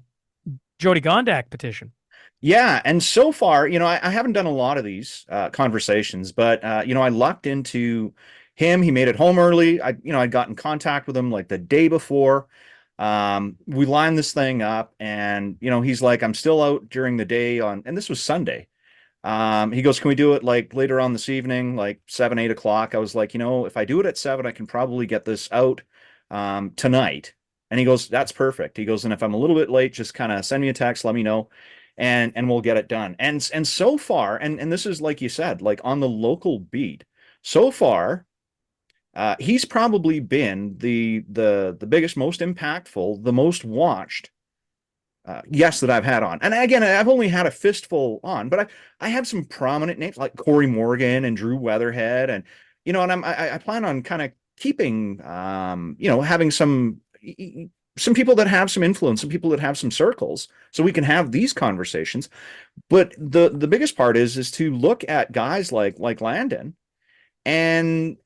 Jody Gondak petition. Yeah, and so far, I haven't done a lot of these conversations, but I lucked into him. He made it home early. I got in contact with him like the day before. We lined this thing up, and he's like, I'm still out during the day and this was Sunday. He goes, can we do it like later on this evening, like 7, 8 o'clock? I was like, if I do it at 7, I can probably get this out tonight. And he goes, that's perfect. He goes, and if I'm a little bit late, just kind of send me a text, let me know. And we'll get it done. And so far, and this is like you said, like on the local beat, so far, he's probably been the biggest, most impactful, the most watched guest that I've had on. And again, I've only had a fistful on, but I have some prominent names like Corey Morgan and Drew Weatherhead, and and I plan on kind of keeping having some people that have some influence, some people that have some circles, so we can have these conversations. But the biggest part is to look at guys like Landon and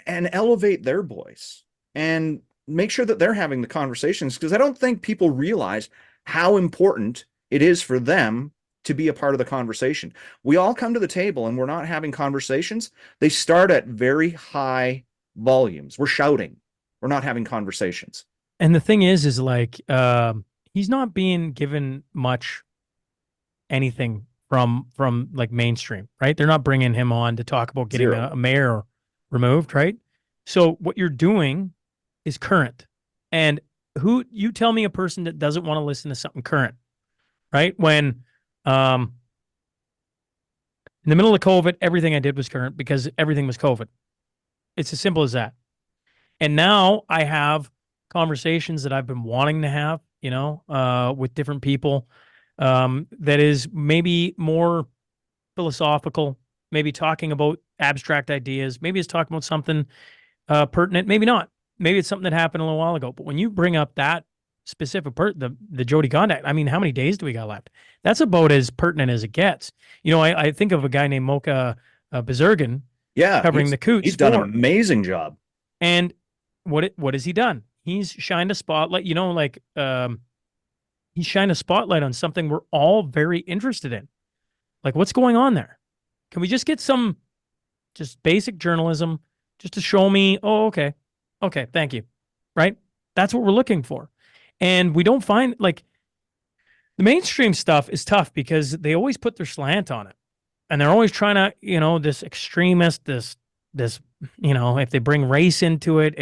elevate their voice and make sure that they're having the conversations, because I don't think people realize how important it is for them to be a part of the conversation. We all come to the table and we're not having conversations. They start at very high volumes. We're shouting. We're not having conversations. And the thing is like, he's not being given much anything from like mainstream, right? They're not bringing him on to talk about getting a mayor removed, right? So what you're doing is current. And you tell me a person that doesn't want to listen to something current, right? When in the middle of COVID, everything I did was current because everything was COVID. It's as simple as that. And now I have conversations that I've been wanting to have, with different people, that is maybe more philosophical, maybe talking about abstract ideas, maybe it's talking about something pertinent, maybe not. Maybe it's something that happened a little while ago. But when you bring up that specific the Jody contact, I mean, how many days do we got left? That's about as pertinent as it gets. I think of a guy named Mocha Bezergan Yeah, covering the Coots he's done an for, amazing job. and what has he done? He's shined a spotlight. He's shined a spotlight on something we're all very interested in. Like, what's going on there? Can we just get some just basic journalism just to show me, oh, okay. Okay, thank you. Right? That's what we're looking for. And we don't find, like, the mainstream stuff is tough because they always put their slant on it. And they're always trying to, this extremist, this, if they bring race into it,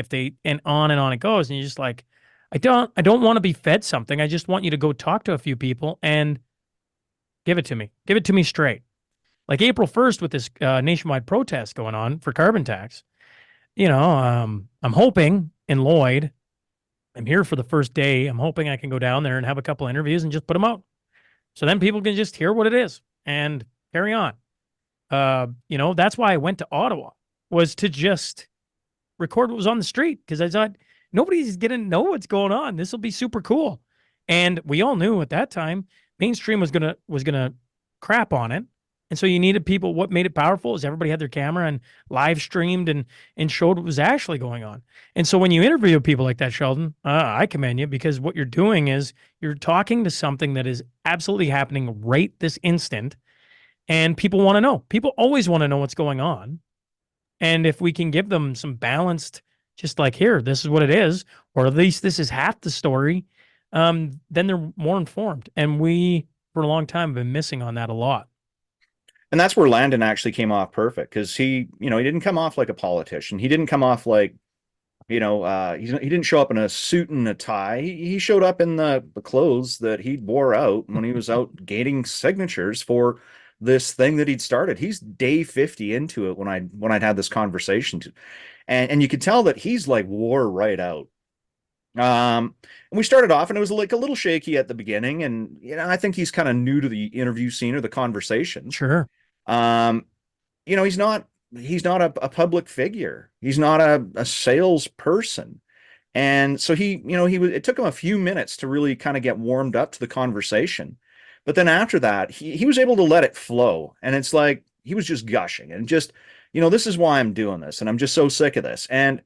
and on it goes. And you're just like, I don't want to be fed something. I just want you to go talk to a few people and give it to me. Give it to me straight. Like April 1st with this nationwide protest going on for carbon tax. I'm hoping in Lloyd, I'm here for the first day. I'm hoping I can go down there and have a couple interviews and just put them out. So then people can just hear what it is and carry on. That's why I went to Ottawa, was to just record what was on the street, because I thought nobody's going to know what's going on. This will be super cool. And we all knew at that time mainstream was going to crap on it. And so you needed people. What made it powerful is everybody had their camera and live streamed and showed what was actually going on. And so when you interview people like that, Sheldon, I commend you, because what you're doing is you're talking to something that is absolutely happening right this instant. And people want to know. People always want to know what's going on. And if we can give them some balanced, just like, here, this is what it is, or at least this is half the story, then they're more informed. And we, for a long time, have been missing on that a lot. And that's where Landon actually came off perfect, because he didn't come off like a politician. He didn't come off like, he didn't show up in a suit and a tie. He showed up in the clothes that he wore out when he was out gaining signatures for this thing that he'd started. He's day 50 into it when I'd had this conversation, and you could tell that he's like wore right out. And we started off, and it was like a little shaky at the beginning, and I think he's kind of new to the interview scene or the conversations. Sure. He's not a public figure. He's not a salesperson. And so it took him a few minutes to really kind of get warmed up to the conversation. But then after that, he was able to let it flow. And it's like he was just gushing and just, this is why I'm doing this. And I'm just so sick of this. And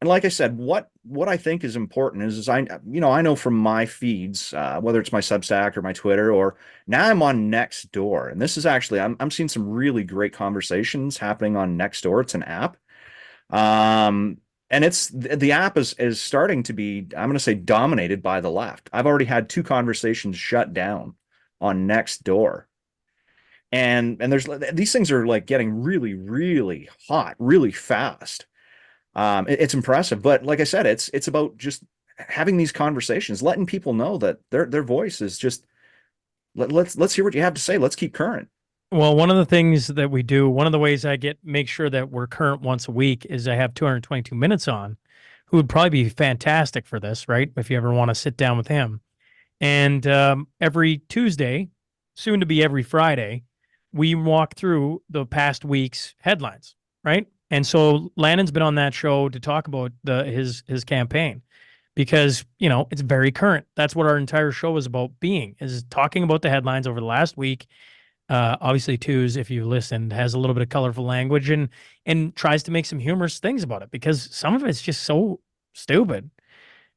like I said, what I think is important is I know from my feeds, whether it's my Substack or my Twitter, or now I'm on Nextdoor, and this is actually I'm seeing some really great conversations happening on Nextdoor. It's an app, and the app is starting to be, I'm going to say, dominated by the left. I've already had 2 conversations shut down on Nextdoor, and these things are like getting really, really hot, really fast. It's impressive, but like I said, it's about just having these conversations, letting people know that their voice is just, let's hear what you have to say. Let's keep current. Well, one of the things that we do, one of the ways I make sure that we're current once a week, is I have 222 minutes on, who would probably be fantastic for this, right? If you ever want to sit down with him. And every Tuesday, soon to be every Friday, we walk through the past week's headlines, right? And so Landon's been on that show to talk about his campaign, because, it's very current. That's what our entire show is about, is talking about the headlines over the last week. Obviously, Twos, if you listened, has a little bit of colorful language and tries to make some humorous things about it, because some of it's just so stupid.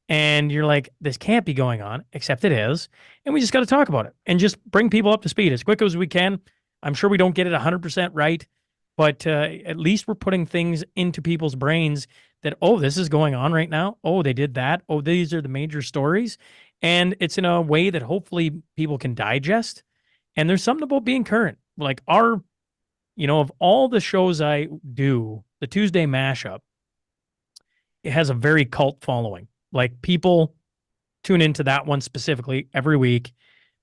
And you're like, this can't be going on, except it is. And we just got to talk about it and just bring people up to speed as quick as we can. I'm sure we don't get it 100% right, but at least we're putting things into people's brains that, oh, this is going on right now. Oh, they did that. Oh, these are the major stories. And it's in a way that hopefully people can digest. And there's something about being current. Like of all the shows I do, the Tuesday mashup, it has a very cult following. Like, people tune into that one specifically every week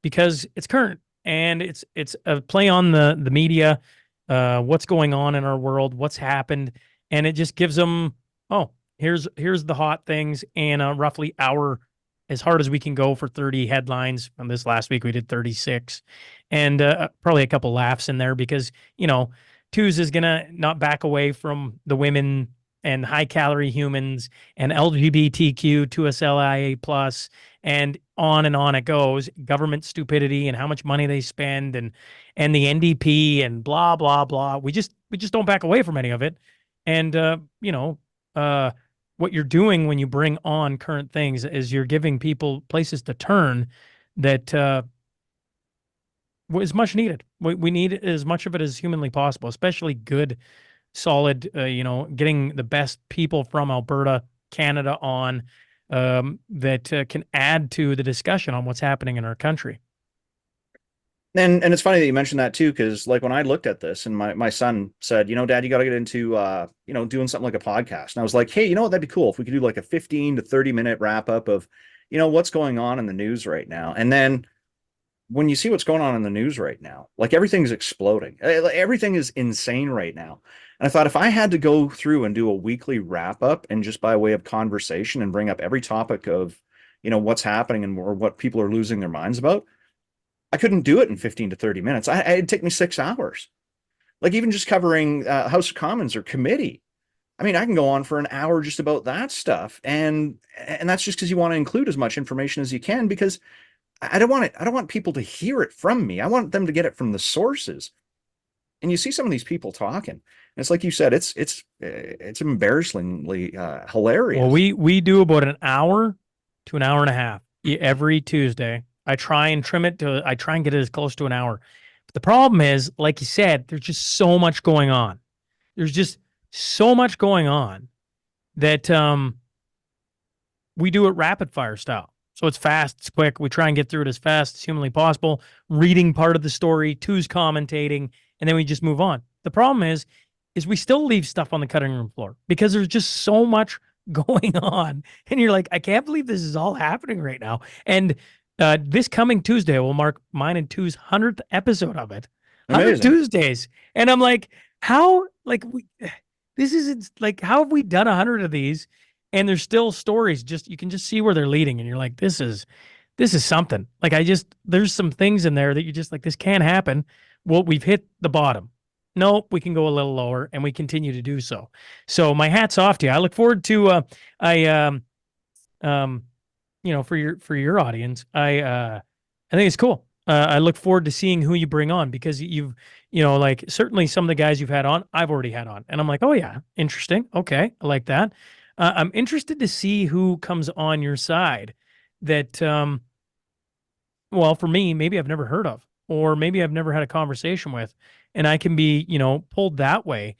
because it's current, and it's a play on the media, what's going on in our world, what's happened, and it just gives them, oh, here's the hot things in a roughly hour, as hard as we can go for 30 headlines. And this last week we did 36, and probably a couple laughs in there because Twos is gonna not back away from the women and high calorie humans and LGBTQ to SLIA plus and on it goes. Government stupidity and how much money they spend and the NDP and blah blah blah. We just don't back away from any of it. And uh what you're doing when you bring on current things is you're giving people places to turn that is much needed. We need as much of it as humanly possible, especially good, solid, getting the best people from Alberta, Canada on that can add to the discussion on what's happening in our country. And it's funny that you mentioned that too, because like when I looked at this and my son said, Dad, you got to get into doing something like a podcast. And I was like, hey, that'd be cool if we could do like a 15 to 30-minute wrap up of, what's going on in the news right now. And then when you see what's going on in the news right now, like everything's exploding. Everything is insane right now. And I thought if I had to go through and do a weekly wrap up and just by way of conversation and bring up every topic of, what's happening and or what people are losing their minds about, I couldn't do it in 15 to 30 minutes. It'd take me 6 hours. Like even just covering House of Commons or committee. I mean, I can go on for an hour just about that stuff. And that's just because you want to include as much information as you can, because I don't want people to hear it from me. I want them to get it from the sources. And you see some of these people talking, and it's like you said, it's embarrassingly hilarious. Well, we do about an hour to an hour and a half every Tuesday. I try and trim it I try and get it as close to an hour. But the problem is, like you said, there's just so much going on. There's just so much going on that we do it rapid fire style. So it's fast, it's quick. We try and get through it as fast as humanly possible, reading part of the story, Two's commentating, and then we just move on. The problem is we still leave stuff on the cutting room floor because there's just so much going on. And you're like, I can't believe this is all happening right now. And this coming Tuesday will mark mine and Two's 100th episode of it. 100 Tuesdays. And I'm like, how, like, how have we done 100 of these? And there's still stories, you can just see where they're leading. And you're like, this is something. Like, there's some things in there that you're just like, this can't happen. Well, we've hit the bottom. Nope, we can go a little lower, and we continue to do so. So my hat's off to you. I look forward to, for your audience, I think it's cool. I look forward to seeing who you bring on, because you've, like certainly some of the guys you've had on, I've already had on, and I'm like, oh yeah, interesting. Okay. I like that. I'm interested to see who comes on your side that, well, for me, maybe I've never heard of, or maybe I've never had a conversation with, and I can be, pulled that way,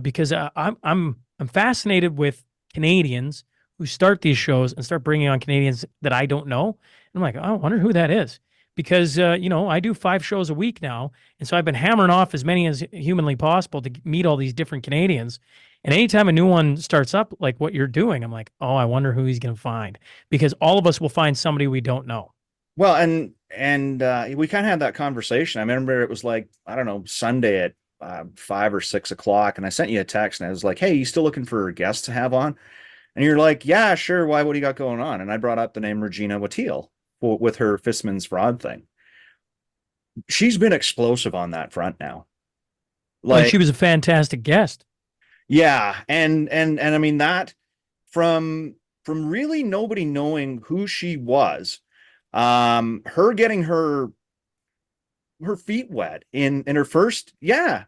because I'm fascinated with Canadians who start these shows and start bringing on Canadians that I don't know. And I'm like, oh, I wonder who that is, because, I do 5 shows a week now. And so I've been hammering off as many as humanly possible to meet all these different Canadians. And anytime a new one starts up, like what you're doing, I'm like, oh, I wonder who he's going to find, because all of us will find somebody we don't know. Well, and we kind of had that conversation. I remember it was like, I don't know, Sunday at 5 or 6 o'clock. And I sent you a text and I was like, hey, you still looking for guests to have on? And you're like, yeah, sure. Why? What do you got going on? And I brought up the name Regina Wattiel with her Fistman's Fraud thing. She's been explosive on that front now. Like, she was a fantastic guest. Yeah. And I mean that from really nobody knowing who she was, her getting her feet wet in her first, yeah.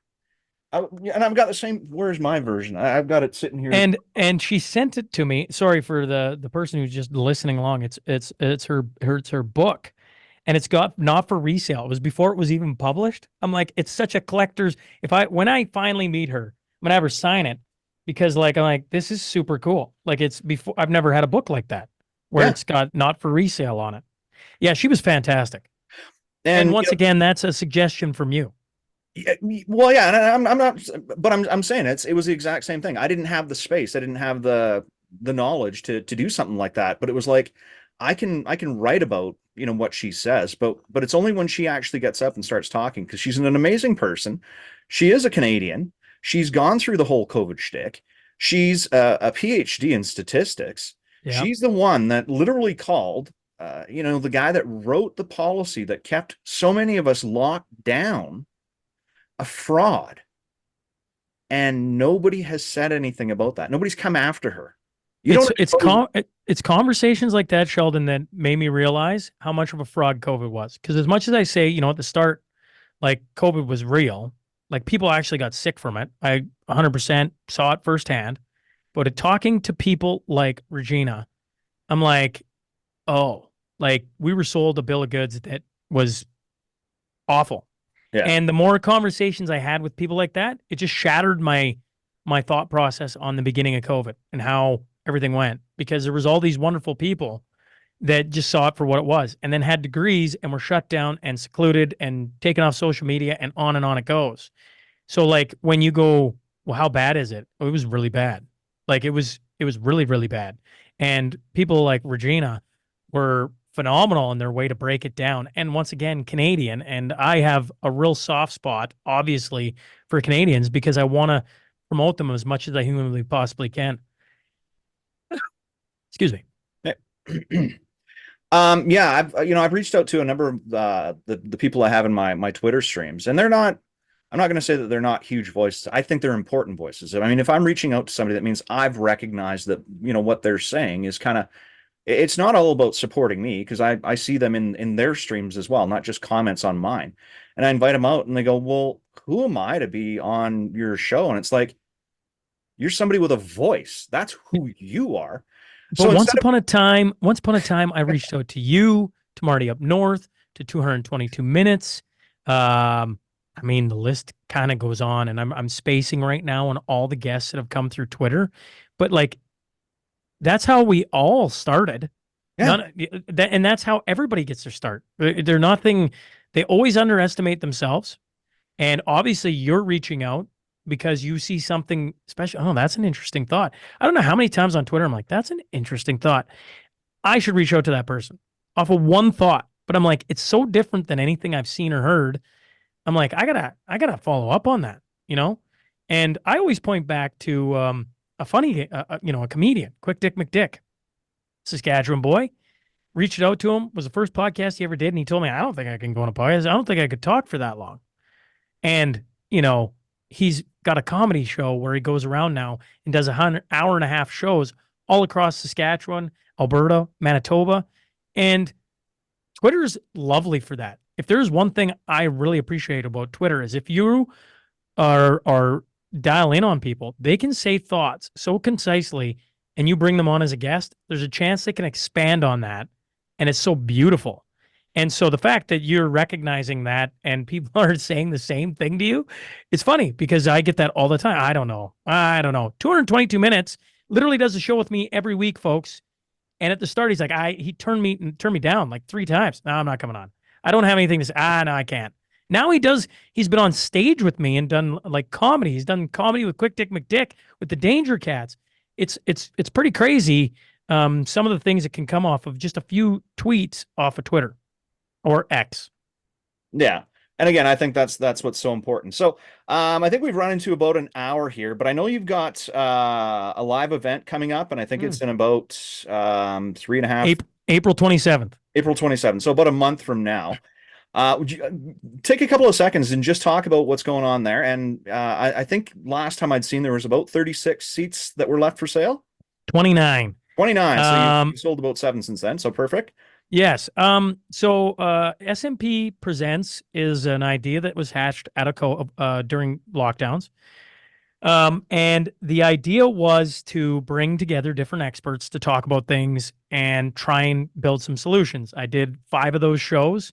And I've got the same. Where's my version? I've got it sitting here. And she sent it to me. Sorry for the person who's just listening along. It's her book, and it's got not for resale. It was before it was even published. I'm like, it's such a collector's. When I finally meet her, I'm gonna have her sign it, because I'm like, this is super cool. Like, it's before, I've never had a book like that where it's got not for resale on it. Yeah, she was fantastic. And once again, that's a suggestion from you. Well, yeah, and I'm not, but I'm saying it was the exact same thing. I didn't have the space. I didn't have the knowledge to do something like that. But it was like, I can write about, what she says, but it's only when she actually gets up and starts talking, because she's an amazing person. She is a Canadian. She's gone through the whole COVID shtick. She's a PhD in statistics. Yeah. She's the one that literally called, the guy that wrote the policy that kept so many of us locked down a fraud. And nobody has said anything about that. Nobody's come after her. You don't expose. It's conversations like that, Sheldon, that made me realize how much of a fraud COVID was. Because as much as I say, at the start, like COVID was real, like people actually got sick from it. I 100% saw it firsthand. But talking to people like Regina, I'm like, oh, like we were sold a bill of goods that was awful. Yeah. And the more conversations I had with people like that, it just shattered my thought process on the beginning of COVID and how everything went, because there was all these wonderful people that just saw it for what it was and then had degrees and were shut down and secluded and taken off social media, and on it goes. So like when you go, well, how bad is it? Oh, it was really bad. Like it was really, really bad. And people like Regina were phenomenal in their way to break it down. And once again, Canadian. And I have a real soft spot, obviously, for Canadians because I want to promote them as much as I humanly possibly can. Excuse me. Yeah, I've reached out to a number of the people I have in my Twitter streams, and they're not. I'm not going to say that they're not huge voices. I think they're important voices. I mean, if I'm reaching out to somebody, that means I've recognized that what they're saying is kind of. It's not all about supporting me, because I see them in their streams as well, not just comments on mine. And I invite them out, and they go, "Well, who am I to be on your show?" And it's like, you're somebody with a voice. That's who you are. But So once instead of upon a time, I reached out to you, to Marty up north, to 222 minutes. I mean, the list kind of goes on, and I'm spacing right now on all the guests that have come through Twitter. But like, that's how we all started. Yeah. And that's how everybody gets their start. They're nothing. They always underestimate themselves, and obviously, you're reaching out because you see something special. Oh, that's an interesting thought. I don't know how many times on Twitter I'm like, that's an interesting thought. I should reach out to that person off of one thought. But I'm like, it's so different than anything I've seen or heard. I'm like, I gotta follow up on that, And I always point back to a funny, a comedian, Quick Dick McDick, Saskatchewan boy. Reached out to him, was the first podcast he ever did, and he told me, I don't think I can go on a podcast. I don't think I could talk for that long. And he's got a comedy show where he goes around now and does 100 hour-and-a-half shows all across Saskatchewan, Alberta, Manitoba, and Twitter's lovely for that. If there's one thing I really appreciate about Twitter is if you are dial in on people, they can say thoughts so concisely, and you bring them on as a guest, there's a chance they can expand on that, and it's so beautiful. And so the fact that you're recognizing that and people are saying the same thing to you, it's funny because I get that all the time. I don't know. 222 minutes literally does a show with me every week, folks. And at the start, he's like, he turned me down like 3 times. No, I'm not coming on. I don't have anything to say. No, I can't. Now he does. He's been on stage with me and done like comedy. He's done comedy with Quick Dick McDick, with the Danger Cats. It's pretty crazy. Some of the things that can come off of just a few tweets off of Twitter or X. Yeah. And again, I think that's what's so important. So I think we've run into about an hour here, but I know you've got a live event coming up, and I think it's in about 3.5 April 27th. April 27th. So about a month from now. Would you take a couple of seconds and just talk about what's going on there? And I think last time I'd seen there was about 36 seats that were left for sale. 29. 29. So you've sold about 7 since then. So perfect. Yes. So SMP Presents is an idea that was hatched at a during lockdowns. And the idea was to bring together different experts to talk about things and try and build some solutions. I did 5 of those shows.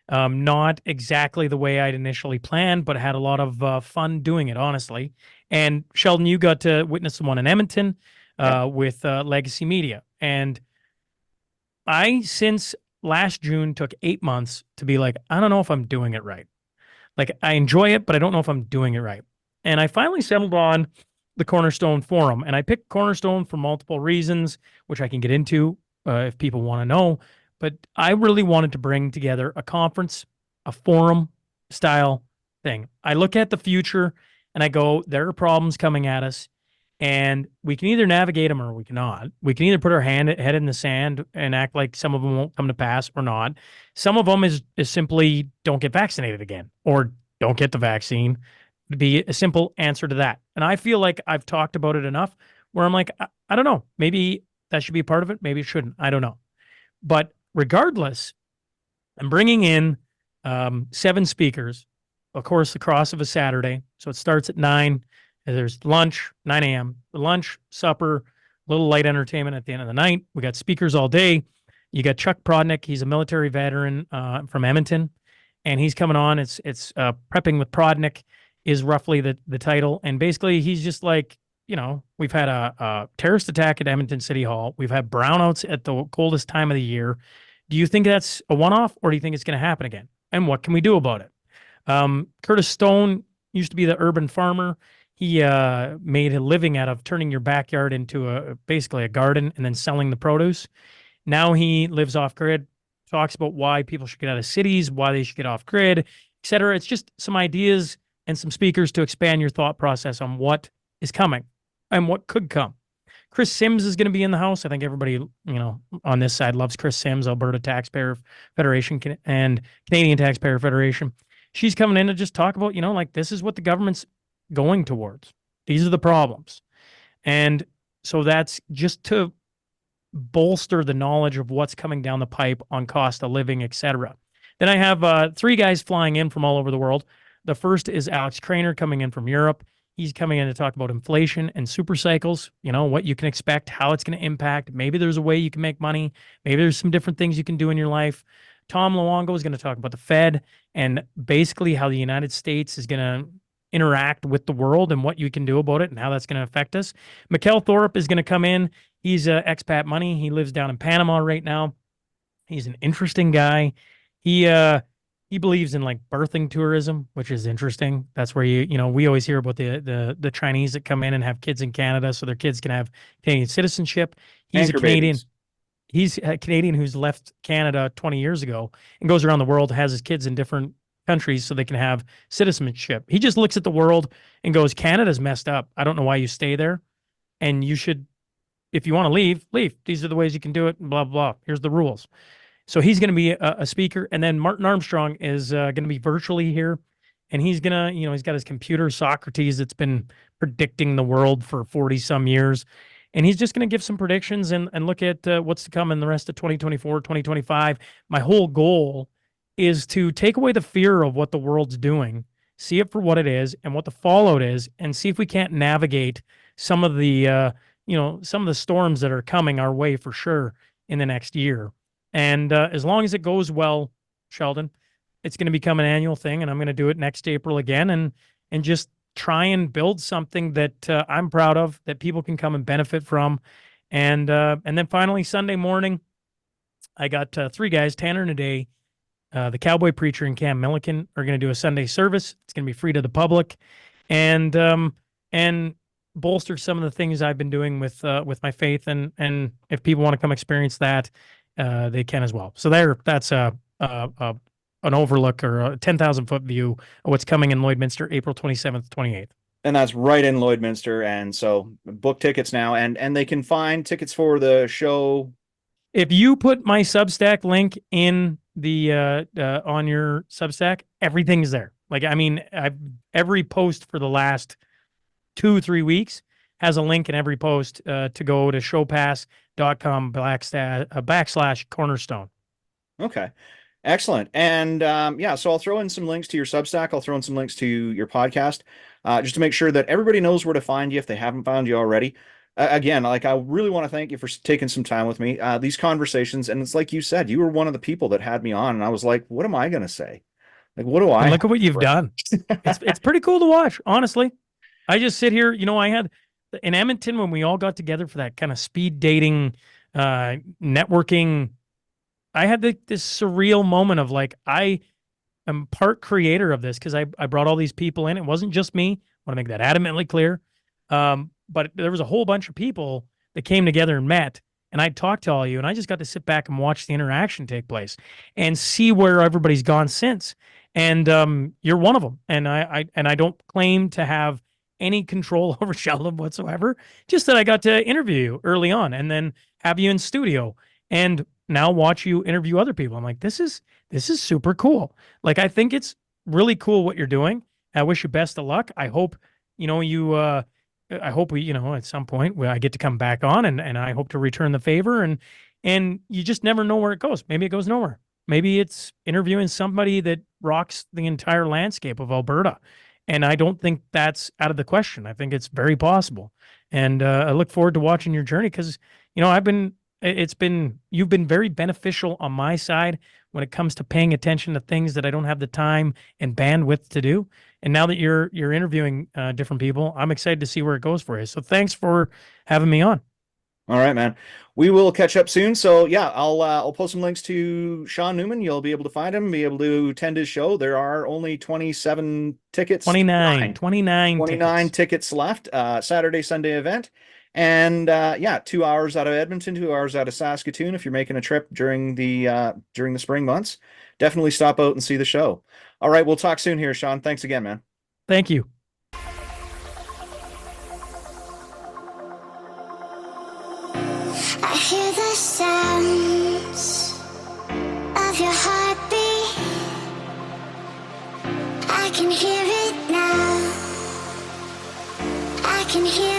Not exactly the way I'd initially planned, but had a lot of fun doing it, honestly. And Sheldon, you got to witness the one in Edmonton with Legacy Media. And I, since last June, took 8 months to be like, I don't know if I'm doing it right. Like, I enjoy it, but I don't know if I'm doing it right. And I finally settled on the Cornerstone Forum. And I picked Cornerstone for multiple reasons, which I can get into if people want to know. But I really wanted to bring together a conference, a forum style thing. I look at the future and I go, there are problems coming at us. And we can either navigate them or we cannot. We can either put our head in the sand and act like some of them won't come to pass or not. Some of them is simply don't get vaccinated again or don't get the vaccine. To be a simple answer to that. And I feel like I've talked about it enough where I'm like, I don't know. Maybe that should be a part of it. Maybe it shouldn't. I don't know. But regardless, I'm bringing in 7 speakers, of course, across of a Saturday. So it starts at 9. And there's lunch, 9 a.m. Lunch, supper, a little light entertainment at the end of the night. We got speakers all day. You got Chuck Prodnick. He's a military veteran from Edmonton, and he's coming on. It's Prepping with Prodnick is roughly the title. And basically, he's just like, we've had a terrorist attack at Edmonton City Hall. We've had brownouts at the coldest time of the year. Do you think that's a one-off, or do you think it's going to happen again? And what can we do about it? Curtis Stone used to be the urban farmer. He made a living out of turning your backyard into basically a garden and then selling the produce. Now he lives off grid, talks about why people should get out of cities, why they should get off grid, et cetera. It's just some ideas and some speakers to expand your thought process on what is coming and what could come. Chris Sims is going to be in the house. I think everybody, on this side loves Chris Sims, Alberta Taxpayer Federation and Canadian Taxpayer Federation. She's coming in to just talk about, like this is what the government's going towards. These are the problems. And so that's just to bolster the knowledge of what's coming down the pipe on cost of living, et cetera. Then I have 3 guys flying in from all over the world. The first is Alex Craner coming in from Europe. He's coming in to talk about inflation and super cycles, what you can expect, how it's going to impact. Maybe there's a way you can make money. Maybe there's some different things you can do in your life. Tom Luongo is going to talk about the Fed and basically how the United States is going to interact with the world and what you can do about it and how that's going to affect us. Mikkel Thorpe is going to come in. He's expat money. He lives down in Panama right now. He's an interesting guy. He believes in like birthing tourism, which is interesting. That's where we always hear about the Chinese that come in and have kids in Canada so their kids can have Canadian citizenship. He's Anchor a Canadian. babies. He's a Canadian who's left Canada 20 years ago and goes around the world, has his kids in different countries so they can have citizenship. He just looks at the world and goes, Canada's messed up. I don't know why you stay there. And you should, if you want to leave, leave. These are the ways you can do it, blah, blah. Here's the rules. So he's going to be a speaker. And then Martin Armstrong is going to be virtually here. And he's going to, he's got his computer, Socrates, that's been predicting the world for 40 some years. And he's just going to give some predictions and look at what's to come in the rest of 2024, 2025. My whole goal is to take away the fear of what the world's doing, see it for what it is and what the fallout is, and see if we can't navigate some of the, some of the storms that are coming our way for sure in the next year. And as long as it goes well, Sheldon, it's going to become an annual thing, and I'm going to do it next April again, and just try and build something that I'm proud of, that people can come and benefit from. And then finally, Sunday morning, I got 3 guys, Tanner and Day, the Cowboy Preacher and Cam Milliken are going to do a Sunday service. It's going to be free to the public, and bolster some of the things I've been doing with my faith. And if people want to come experience that, they can as well. So that's an overlook or a 10,000-foot view of what's coming in Lloydminster, April 27th, 28th. And that's right in Lloydminster. And so book tickets now, and they can find tickets for the show. If you put my Substack link in the on your Substack, everything's there. Like, I mean, every post for the last 2-3 weeks has a link in every post to go to showpass.com/cornerstone. Okay. Excellent. And so I'll throw in some links to your Substack. I'll throw in some links to your podcast, just to make sure that everybody knows where to find you if they haven't found you already. Again, like, I really want to thank you for taking some time with me. These conversations, and it's like you said, you were one of the people that had me on, and I was like, what am I going to say? Like, what do I? And look at what you've done. It's pretty cool to watch, honestly. I just sit here, I had in Edmonton when we all got together for that kind of speed dating, networking. I had this surreal moment of like, I am part creator of this because I brought all these people in. It wasn't just me. I want to make that adamantly clear. But there was a whole bunch of people that came together and met, and I talked to all of you, and I just got to sit back and watch the interaction take place and see where everybody's gone since. And you're one of them. And I don't claim to have any control over Sheldon whatsoever. Just that I got to interview you early on and then have you in studio and now watch you interview other people. I'm like, this is super cool. Like, I think it's really cool what you're doing. I wish you best of luck. I hope, I hope we, at some point where I get to come back on and I hope to return the favor and you just never know where it goes. Maybe it goes nowhere. Maybe it's interviewing somebody that rocks the entire landscape of Alberta. And I don't think that's out of the question. I think it's very possible. And I look forward to watching your journey because, you've been very beneficial on my side when it comes to paying attention to things that I don't have the time and bandwidth to do. And now that you're interviewing different people, I'm excited to see where it goes for you. So thanks for having me on. All right, man. We will catch up soon. So yeah, I'll post some links to Shaun Newman. You'll be able to find him, be able to attend his show. There are only 27 tickets. 29 tickets left. Saturday, Sunday event. And 2 hours out of Edmonton, 2 hours out of Saskatoon. If you're making a trip during the spring months, definitely stop out and see the show. All right, we'll talk soon here, Shaun. Thanks again, man. Thank you. I hear the sounds of your heartbeat. I can hear it now. I can hear